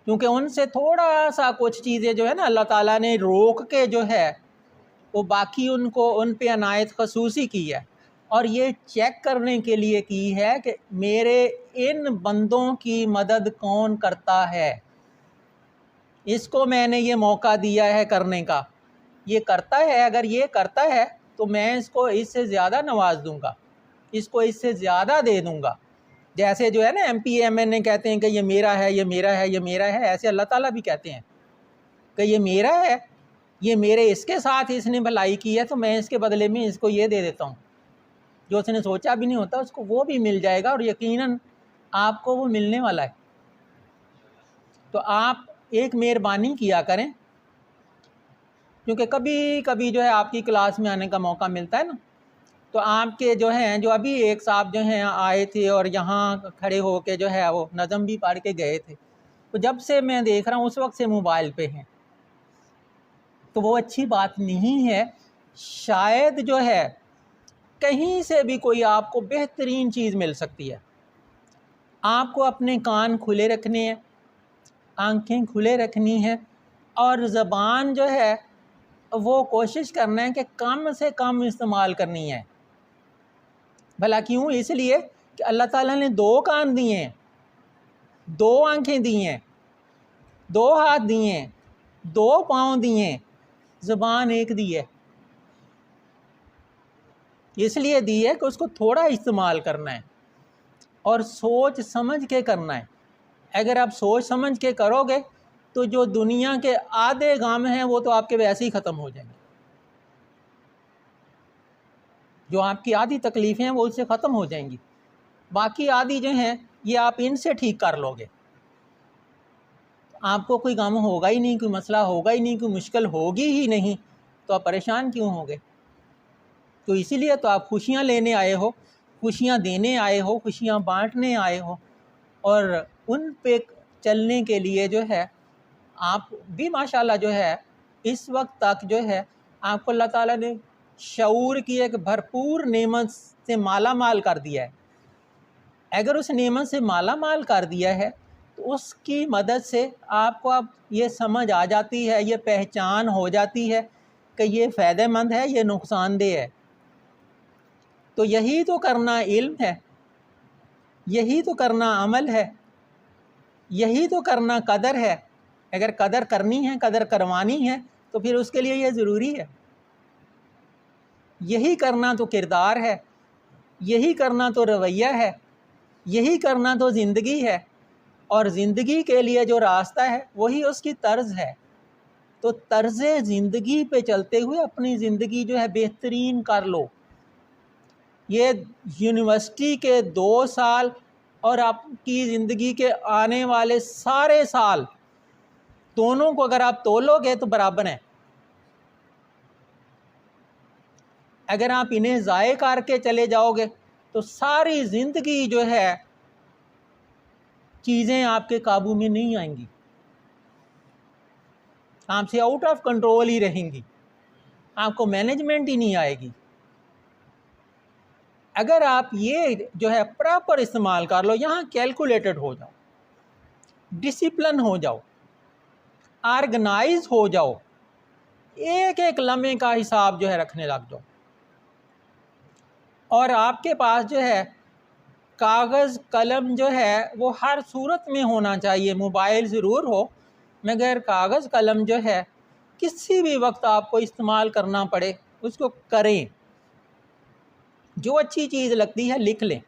کیونکہ ان سے تھوڑا سا کچھ چیزیں جو ہے نا اللہ تعالیٰ نے روک کے جو ہے وہ باقی ان پہ عنایت خصوصی کی ہے، اور یہ چیک کرنے کے لیے کی ہے کہ میرے ان بندوں کی مدد کون کرتا ہے، اس کو میں نے یہ موقع دیا ہے کرنے کا، یہ کرتا ہے، اگر یہ کرتا ہے تو میں اس کو اس سے زیادہ نواز دوں گا، اس کو اس سے زیادہ دے دوں گا۔ جیسے جو ہے نا ایم پی ایم این اے کہتے ہیں کہ یہ میرا ہے، یہ میرا ہے، یہ میرا ہے، ایسے اللہ تعالیٰ بھی کہتے ہیں کہ یہ میرا ہے، یہ میرے اس کے ساتھ اس نے بھلائی کی ہے تو میں اس کے بدلے میں اس کو یہ دے دیتا ہوں، جو اس نے سوچا بھی نہیں ہوتا اس کو وہ بھی مل جائے گا، اور یقیناً آپ کو وہ ملنے والا ہے۔ تو آپ ایک مہربانی کیا کریں، کیونکہ کبھی کبھی جو ہے آپ کی کلاس میں آنے کا موقع ملتا ہے نا، تو آپ کے جو ہیں جو ابھی ایک صاحب جو ہیں آئے تھے اور یہاں کھڑے ہو کے جو ہے وہ نظم بھی پڑھ کے گئے تھے، تو جب سے میں دیکھ رہا ہوں اس وقت سے موبائل پہ ہیں، تو وہ اچھی بات نہیں ہے۔ شاید جو ہے کہیں سے بھی کوئی آپ کو بہترین چیز مل سکتی ہے۔ آپ کو اپنے کان کھلے رکھنے ہیں، آنکھیں کھلے رکھنی ہیں، اور زبان جو ہے وہ کوشش کرنا ہے کہ کم سے کم استعمال کرنی ہے۔ بھلا کیوں؟ اس لیے کہ اللہ تعالیٰ نے 2 کان دیے ہیں، 2 آنکھیں دی ہیں، 2 ہاتھ دیے ہیں، 2 پاؤں دیے ہیں، زبان ایک دی ہے۔ اس لیے دی ہے کہ اس کو تھوڑا استعمال کرنا ہے اور سوچ سمجھ کے کرنا ہے۔ اگر آپ سوچ سمجھ کے کرو گے تو جو دنیا کے آدھے غم ہیں وہ تو آپ کے ویسے ہی ختم ہو جائیں گے، جو آپ کی آدھی تکلیفیں ہیں وہ اس سے ختم ہو جائیں گی، باقی آدھی جو ہیں یہ آپ ان سے ٹھیک کر لو گے، آپ کو کوئی غم ہوگا ہی نہیں، کوئی مسئلہ ہوگا ہی نہیں، کوئی مشکل ہوگی ہی نہیں، تو آپ پریشان کیوں ہوں گے؟ تو اسی لیے تو آپ خوشیاں لینے آئے ہو، خوشیاں دینے آئے ہو، خوشیاں بانٹنے آئے ہو، اور ان پہ چلنے کے لیے جو ہے آپ بھی ماشاءاللہ جو ہے اس وقت تک جو ہے آپ کو اللہ تعالیٰ نے شعور کی ایک بھرپور نعمت سے مالا مال کر دیا ہے۔ اگر اس نعمت سے مالا مال کر دیا ہے تو اس کی مدد سے آپ کو اب یہ سمجھ آ جاتی ہے، یہ پہچان ہو جاتی ہے کہ یہ فائدہ مند ہے، یہ نقصان دہ ہے۔ تو یہی تو کرنا علم ہے، یہی تو کرنا عمل ہے، یہی تو کرنا قدر ہے۔ اگر قدر کرنی ہے، قدر کروانی ہے تو پھر اس کے لیے یہ ضروری ہے۔ یہی کرنا تو کردار ہے، یہی کرنا تو رویہ ہے، یہی کرنا تو زندگی ہے، اور زندگی کے لیے جو راستہ ہے وہی اس کی طرز ہے۔ تو طرز زندگی پہ چلتے ہوئے اپنی زندگی جو ہے بہترین کر لو۔ یہ یونیورسٹی کے 2 سال اور آپ کی زندگی کے آنے والے سارے سال دونوں کو اگر آپ تولو گے تو برابر ہیں۔ اگر آپ انہیں ضائع کر کے چلے جاؤ گے تو ساری زندگی جو ہے چیزیں آپ کے قابو میں نہیں آئیں گی، آپ سے آؤٹ آف کنٹرول ہی رہیں گی، آپ کو مینجمنٹ ہی نہیں آئے گی۔ اگر آپ یہ جو ہے پراپر استعمال کر لو، یہاں کیلکولیٹڈ ہو جاؤ، ڈسپلن ہو جاؤ، آرگنائز ہو جاؤ، ایک ایک لمحے کا حساب جو ہے رکھنے لگ جاؤ، اور آپ کے پاس جو ہے کاغذ قلم جو ہے وہ ہر صورت میں ہونا چاہیے۔ موبائل ضرور ہو مگر کاغذ قلم جو ہے کسی بھی وقت آپ کو استعمال کرنا پڑے اس کو کریں، جو اچھی چیز لگتی ہے لکھ لیں،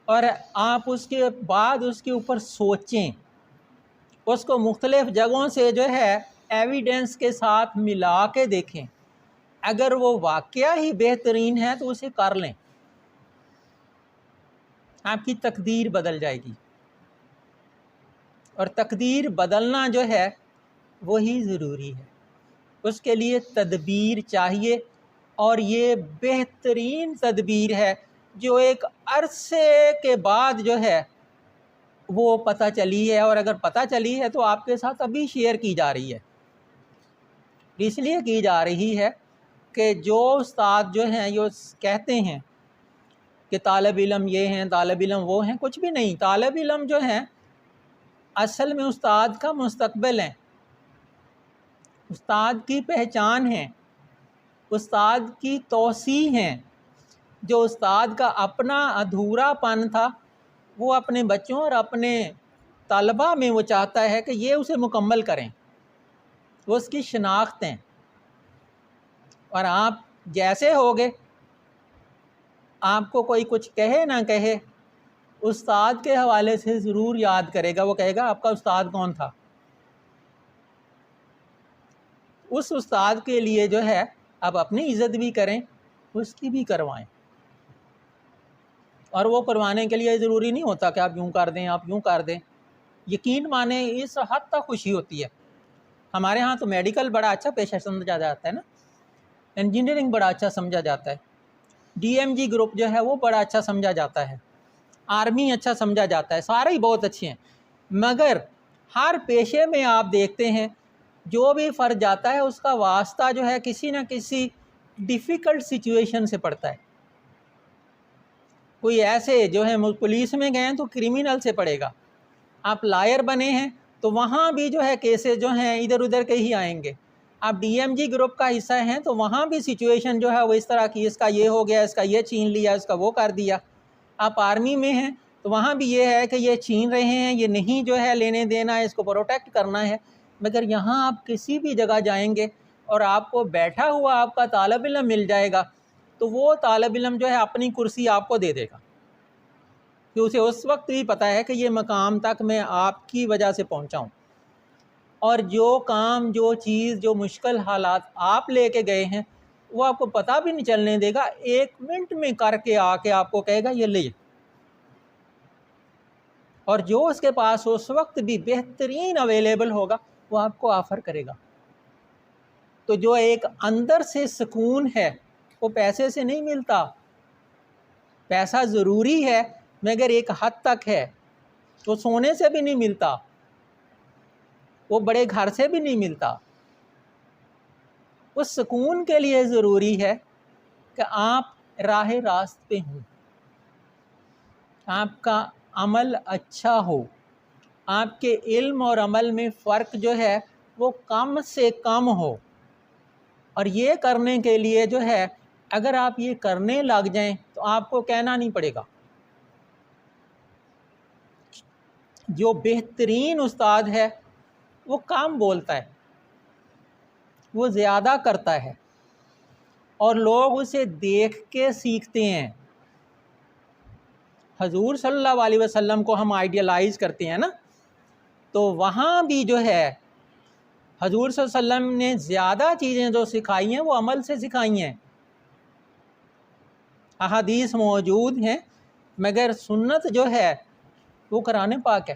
اور آپ اس کے بعد اس کے اوپر سوچیں، اس کو مختلف جگہوں سے جو ہے ایویڈنس کے ساتھ ملا کے دیکھیں، اگر وہ واقعہ ہی بہترین ہے تو اسے کر لیں، آپ کی تقدیر بدل جائے گی۔ اور تقدیر بدلنا جو ہے وہی ضروری ہے، اس کے لیے تدبیر چاہیے، اور یہ بہترین تدبیر ہے جو ایک عرصے کے بعد جو ہے وہ پتہ چلی ہے، اور اگر پتہ چلی ہے تو آپ کے ساتھ ابھی شیئر کی جا رہی ہے۔ اس لیے کی جا رہی ہے کہ جو استاد جو ہیں یہ کہتے ہیں کہ طالب علم یہ ہیں، طالب علم وہ ہیں، کچھ بھی نہیں۔ طالب علم جو ہیں اصل میں استاد کا مستقبل ہیں، استاد کی پہچان ہیں، استاد کی توسیع ہیں۔ جو استاد کا اپنا ادھورا پن تھا وہ اپنے بچوں اور اپنے طلبہ میں وہ چاہتا ہے کہ یہ اسے مکمل کریں، وہ اس کی شناخت ہیں۔ اور آپ جیسے ہوگے، آپ کو کوئی کچھ کہے نہ کہے، استاد کے حوالے سے ضرور یاد کرے گا، وہ کہے گا آپ کا استاد کون تھا۔ اس استاد کے لیے جو ہے آپ اپنی عزت بھی کریں، اس کی بھی کروائیں، اور وہ کروانے کے لیے ضروری نہیں ہوتا کہ آپ یوں کر دیں، آپ یوں کر دیں۔ یقین مانیں اس حد تک خوشی ہوتی ہے۔ ہمارے ہاں تو میڈیکل بڑا اچھا پیشہ سمجھا جاتا ہے نا، انجینئرنگ بڑا اچھا سمجھا جاتا ہے، ڈی ایم جی گروپ جو ہے وہ بڑا اچھا سمجھا جاتا ہے، آرمی اچھا سمجھا جاتا ہے، سارے ہی بہت اچھے ہیں۔ مگر ہر پیشے میں آپ دیکھتے ہیں جو بھی فرد جاتا ہے اس کا واسطہ جو ہے کسی نہ کسی ڈیفیکلٹ سچویشن سے پڑتا ہے۔ کوئی ایسے جو ہے پولیس میں گئے ہیں تو کرمینل سے پڑے گا، آپ لائر بنے ہیں تو وہاں بھی جو ہے کیسز جو ہیں ادھر ادھر کے ہی آئیں گے۔ آپ ڈی ایم جی گروپ کا حصہ ہیں تو وہاں بھی سچویشن جو ہے وہ اس طرح کی، اس کا یہ ہو گیا، اس کا یہ چھین لیا، اس کا وہ کر دیا۔ آپ آرمی میں ہیں تو وہاں بھی یہ ہے کہ یہ چھین رہے ہیں، یہ نہیں جو ہے لینے دینا ہے، اس کو پروٹیکٹ کرنا ہے۔ مگر یہاں آپ کسی بھی جگہ جائیں گے اور آپ کو بیٹھا ہوا آپ کا طالب علم مل جائے گا تو وہ طالب علم جو ہے اپنی کرسی آپ کو دے دے گا، کہ اسے اس وقت بھی پتہ ہے کہ یہ مقام تک میں آپ کی وجہ سے پہنچا ہوں، اور جو کام، جو چیز، جو مشکل حالات آپ لے کے گئے ہیں وہ آپ کو پتہ بھی نہیں چلنے دے گا، 1 منٹ میں کر کے آ کے آپ کو کہے گا یہ لے۔ اور جو اس کے پاس اس وقت بھی بہترین اویلیبل ہوگا وہ آپ کو آفر کرے گا۔ تو جو ایک اندر سے سکون ہے وہ پیسے سے نہیں ملتا، پیسہ ضروری ہے مگر ایک حد تک ہے، وہ سونے سے بھی نہیں ملتا، وہ بڑے گھر سے بھی نہیں ملتا۔ اس سکون کے لیے ضروری ہے کہ آپ راہ راست پہ ہوں، آپ کا عمل اچھا ہو، آپ کے علم اور عمل میں فرق جو ہے وہ کم سے کم ہو۔ اور یہ کرنے کے لیے جو ہے اگر آپ یہ کرنے لگ جائیں تو آپ کو کہنا نہیں پڑے گا۔ جو بہترین استاد ہے وہ کم بولتا ہے، وہ زیادہ کرتا ہے، اور لوگ اسے دیکھ کے سیکھتے ہیں۔ حضور صلی اللہ علیہ وسلم کو ہم آئیڈیلائز کرتے ہیں نا، تو وہاں بھی جو ہے حضور صلی اللہ علیہ وسلم نے زیادہ چیزیں جو سکھائی ہیں وہ عمل سے سکھائی ہیں۔ احادیث موجود ہیں مگر سنت جو ہے وہ قرآن پاک ہے،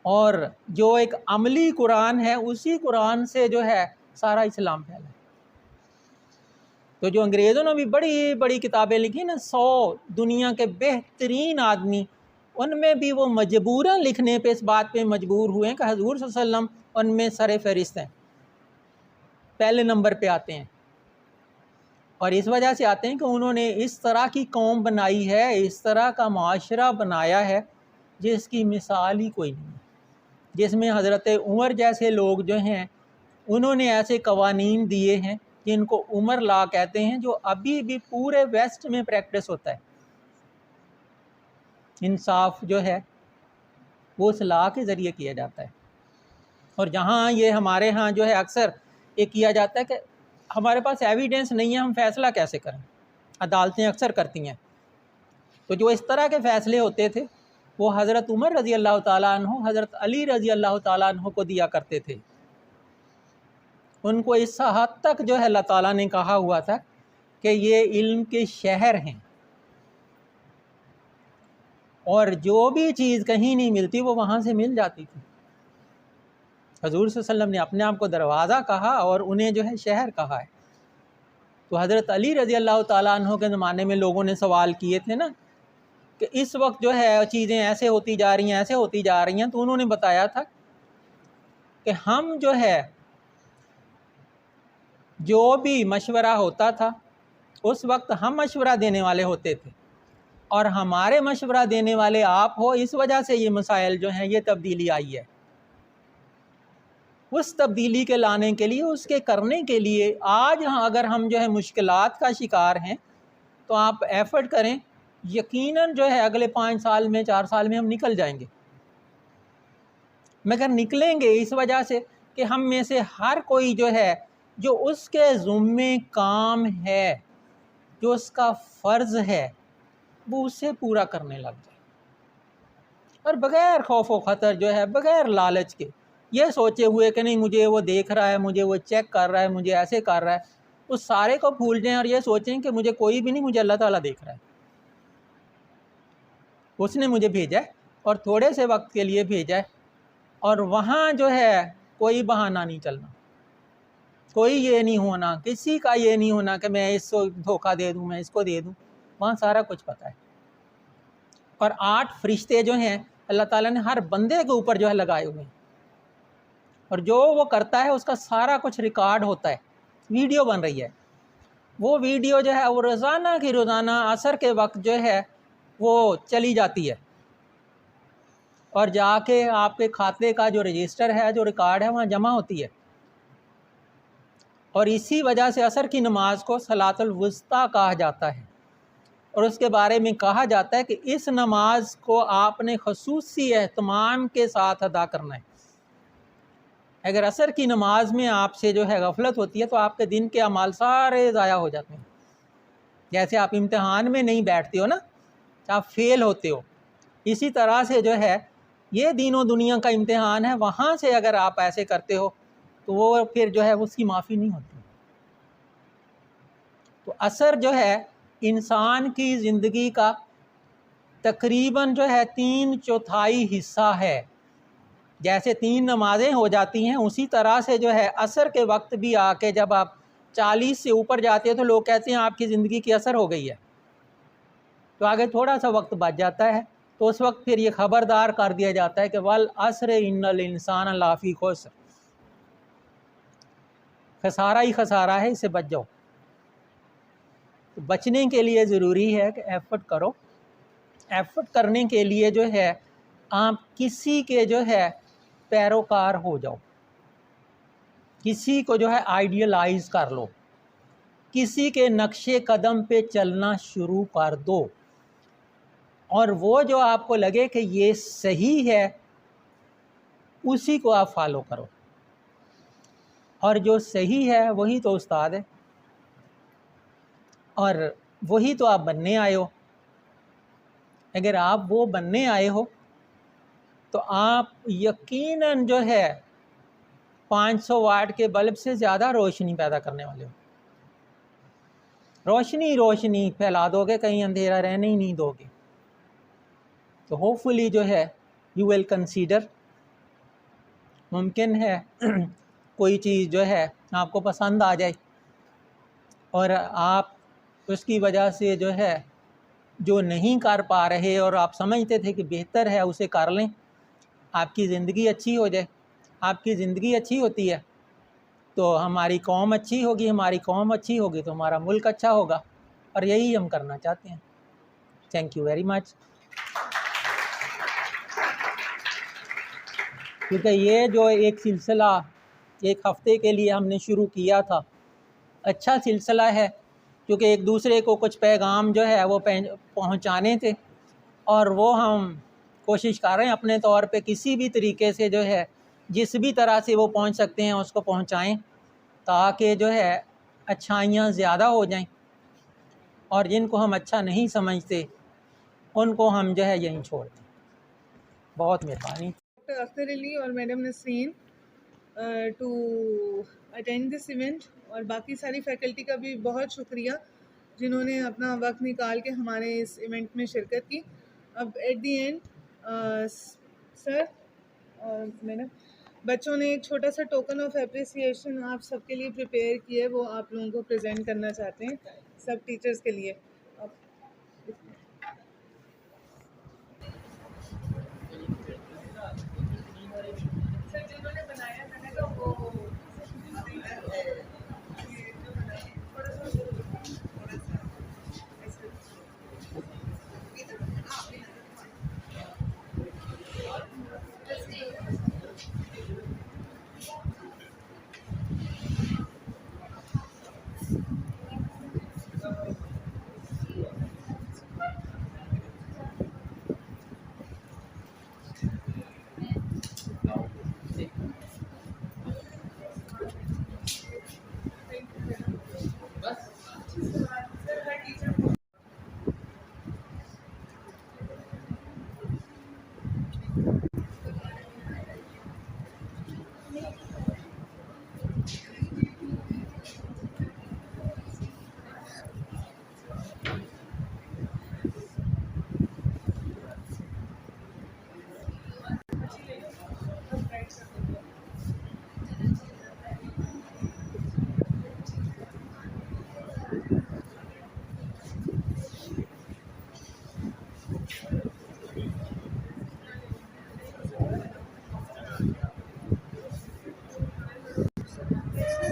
اور جو ایک عملی قرآن ہے اسی قرآن سے جو ہے سارا اسلام پھیلا ہے۔ تو جو انگریزوں نے بھی بڑی بڑی کتابیں لکھی نا، 100 دنیا کے بہترین آدمی، ان میں بھی وہ مجبوراً لکھنے پہ اس بات پہ مجبور ہوئے ہیں کہ حضور صلی اللہ علیہ وسلم ان میں سر فہرست ہیں، پہلے نمبر پہ آتے ہیں، اور اس وجہ سے آتے ہیں کہ انہوں نے اس طرح کی قوم بنائی ہے، اس طرح کا معاشرہ بنایا ہے جس کی مثال ہی کوئی نہیں، جس میں حضرت عمر جیسے لوگ جو ہیں انہوں نے ایسے قوانین دیے ہیں جن کو عمر لا کہتے ہیں، جو ابھی بھی پورے ویسٹ میں پریکٹس ہوتا ہے۔ انصاف جو ہے وہ اس لا کے ذریعے کیا جاتا ہے، اور جہاں یہ ہمارے ہاں جو ہے اکثر یہ کیا جاتا ہے کہ ہمارے پاس ایویڈنس نہیں ہے، ہم فیصلہ کیسے کریں، عدالتیں اکثر کرتی ہیں۔ تو جو اس طرح کے فیصلے ہوتے تھے وہ حضرت عمر رضی اللہ تعالیٰ عنہ، حضرت علی رضی اللہ تعالیٰ عنہ کو دیا کرتے تھے۔ ان کو اس حد تک جو ہے اللہ تعالیٰ نے کہا ہوا تھا کہ یہ علم کے شہر ہیں، اور جو بھی چیز کہیں نہیں ملتی وہ وہاں سے مل جاتی تھی۔ حضور صلی اللہ علیہ وسلم نے اپنے آپ کو دروازہ کہا اور انہیں جو ہے شہر کہا ہے۔ تو حضرت علی رضی اللہ تعالیٰ عنہ کے زمانے میں لوگوں نے سوال کیے تھے نا کہ اس وقت جو ہے چیزیں ایسے ہوتی جا رہی ہیں، ایسے ہوتی جا رہی ہیں، تو انہوں نے بتایا تھا کہ ہم جو ہے جو بھی مشورہ ہوتا تھا اس وقت ہم مشورہ دینے والے ہوتے تھے، اور ہمارے مشورہ دینے والے آپ ہو، اس وجہ سے یہ مسائل جو ہیں یہ تبدیلی آئی ہے۔ اس تبدیلی کے لانے کے لیے، اس کے کرنے کے لیے آج اگر ہم جو ہے مشکلات کا شکار ہیں تو آپ ایفرٹ کریں، یقیناً جو ہے اگلے 5 سال میں 4 سال میں ہم نکل جائیں گے۔ مگر نکلیں گے اس وجہ سے کہ ہم میں سے ہر کوئی جو ہے جو اس کے ذمے کام ہے، جو اس کا فرض ہے، وہ اسے پورا کرنے لگ جائے، اور بغیر خوف و خطر جو ہے، بغیر لالچ کے، یہ سوچے ہوئے کہ نہیں مجھے وہ دیکھ رہا ہے، مجھے وہ چیک کر رہا ہے، مجھے ایسے کر رہا ہے، اس سارے کو بھول جائیں اور یہ سوچیں کہ مجھے کوئی بھی نہیں، مجھے اللہ تعالیٰ دیکھ رہا ہے، اس نے مجھے بھیجا ہے اور تھوڑے سے وقت کے لیے بھیجا ہے، اور وہاں جو ہے کوئی بہانہ نہیں چلنا، کوئی یہ نہیں ہونا، کسی کا یہ نہیں ہونا کہ میں اس کو دھوکہ دے دوں، میں اس کو دے دوں، وہاں سارا کچھ پتہ ہے۔ اور 8 فرشتے جو ہیں اللہ تعالیٰ نے ہر بندے کے اوپر جو ہے لگائے ہوئے ہیں، اور جو وہ کرتا ہے اس کا سارا کچھ ریکارڈ ہوتا ہے، ویڈیو بن رہی ہے، وہ ویڈیو جو ہے وہ روزانہ کی روزانہ عصر کے وقت جو ہے وہ چلی جاتی ہے، اور جا کے آپ کے کھاتے کا جو رجسٹر ہے، جو ریکارڈ ہے، وہاں جمع ہوتی ہے۔ اور اسی وجہ سے عصر کی نماز کو صلاۃ الوسطیٰ کہا جاتا ہے، اور اس کے بارے میں کہا جاتا ہے کہ اس نماز کو آپ نے خصوصی اہتمام کے ساتھ ادا کرنا ہے۔ اگر عصر کی نماز میں آپ سے جو ہے غفلت ہوتی ہے تو آپ کے دن کے اعمال سارے ضائع ہو جاتے ہیں۔ جیسے آپ امتحان میں نہیں بیٹھتے ہو نا، آپ فیل ہوتے ہو، اسی طرح سے جو ہے یہ دین و دنیا کا امتحان ہے، وہاں سے اگر آپ ایسے کرتے ہو تو وہ پھر جو ہے اس کی معافی نہیں ہوتی۔ تو عصر جو ہے انسان کی زندگی کا تقریباً جو ہے 3/4 حصہ ہے۔ جیسے 3 نمازیں ہو جاتی ہیں، اسی طرح سے جو ہے عصر کے وقت بھی آ کے جب آپ 40 سے اوپر جاتے ہیں تو لوگ کہتے ہیں آپ کی زندگی کی عصر ہو گئی ہے، تو آگے تھوڑا سا وقت بچ جاتا ہے، تو اس وقت پھر یہ خبردار کر دیا جاتا ہے کہ والعصر ان الانسان لفی خسر، خسارہ ہی خسارہ ہے، اس سے بچ جاؤ۔ تو بچنے کے لیے ضروری ہے کہ ایفرٹ کرو۔ ایفرٹ کرنے کے لیے جو ہے آپ کسی کے جو ہے پیروکار ہو جاؤ، کسی کو جو ہے آئیڈیلائز کر لو، کسی کے نقش قدم پہ چلنا شروع کر دو، اور وہ جو آپ کو لگے کہ یہ صحیح ہے اسی کو آپ فالو کرو، اور جو صحیح ہے وہی تو استاد ہے، اور وہی تو آپ بننے آئے ہو۔ اگر آپ وہ بننے آئے ہو تو آپ یقیناً جو ہے 500 واٹ کے بلب سے زیادہ روشنی پیدا کرنے والے ہو، روشنی روشنی پھیلا دو گے، کہیں اندھیرا رہنے ہی نہیں دو گے۔ تو ہوپ فلی جو ہے یو ول کنسیڈر، ممکن ہے کوئی چیز جو ہے آپ کو پسند آ جائے اور آپ اس کی وجہ سے جو ہے جو نہیں کر پا رہے اور آپ سمجھتے تھے کہ بہتر ہے اسے کر لیں، آپ کی زندگی اچھی ہو جائے۔ آپ کی زندگی اچھی ہوتی ہے تو ہماری قوم اچھی ہوگی، ہماری قوم اچھی ہوگی تو ہمارا ملک اچھا ہوگا، اور یہی ہم کرنا چاہتے ہیں۔ Thank you very much. کیونکہ یہ جو ایک سلسلہ 1 ہفتے کے لیے ہم نے شروع کیا تھا، اچھا سلسلہ ہے، کیونکہ ایک دوسرے کو کچھ پیغام جو ہے وہ پہنچانے تھے، اور وہ ہم کوشش کر رہے ہیں اپنے طور پہ کسی بھی طریقے سے جو ہے جس بھی طرح سے وہ پہنچ سکتے ہیں اس کو پہنچائیں، تاکہ جو ہے اچھائیاں زیادہ ہو جائیں، اور جن کو ہم اچھا نہیں سمجھتے ان کو ہم جو ہے یہیں چھوڑ دیں۔ بہت مہربانی. Dr. Akhtar Ali اور madam Nasreen to attend this event, اور باقی ساری فیکلٹی کا بھی بہت شکریہ جنہوں نے اپنا وقت نکال کے ہمارے اس ایونٹ میں شرکت کی. اب ایٹ دی اینڈ سر اور میڈم, بچوں نے ایک چھوٹا سا ٹوکن آف اپریسیشن آپ سب کے لیے پریپیئر کی ہے, وہ آپ لوگوں کو پریزنٹ کرنا چاہتے ہیں سب ٹیچرز کے لیے. سر جنہوں نے بنایا تھا نا وہ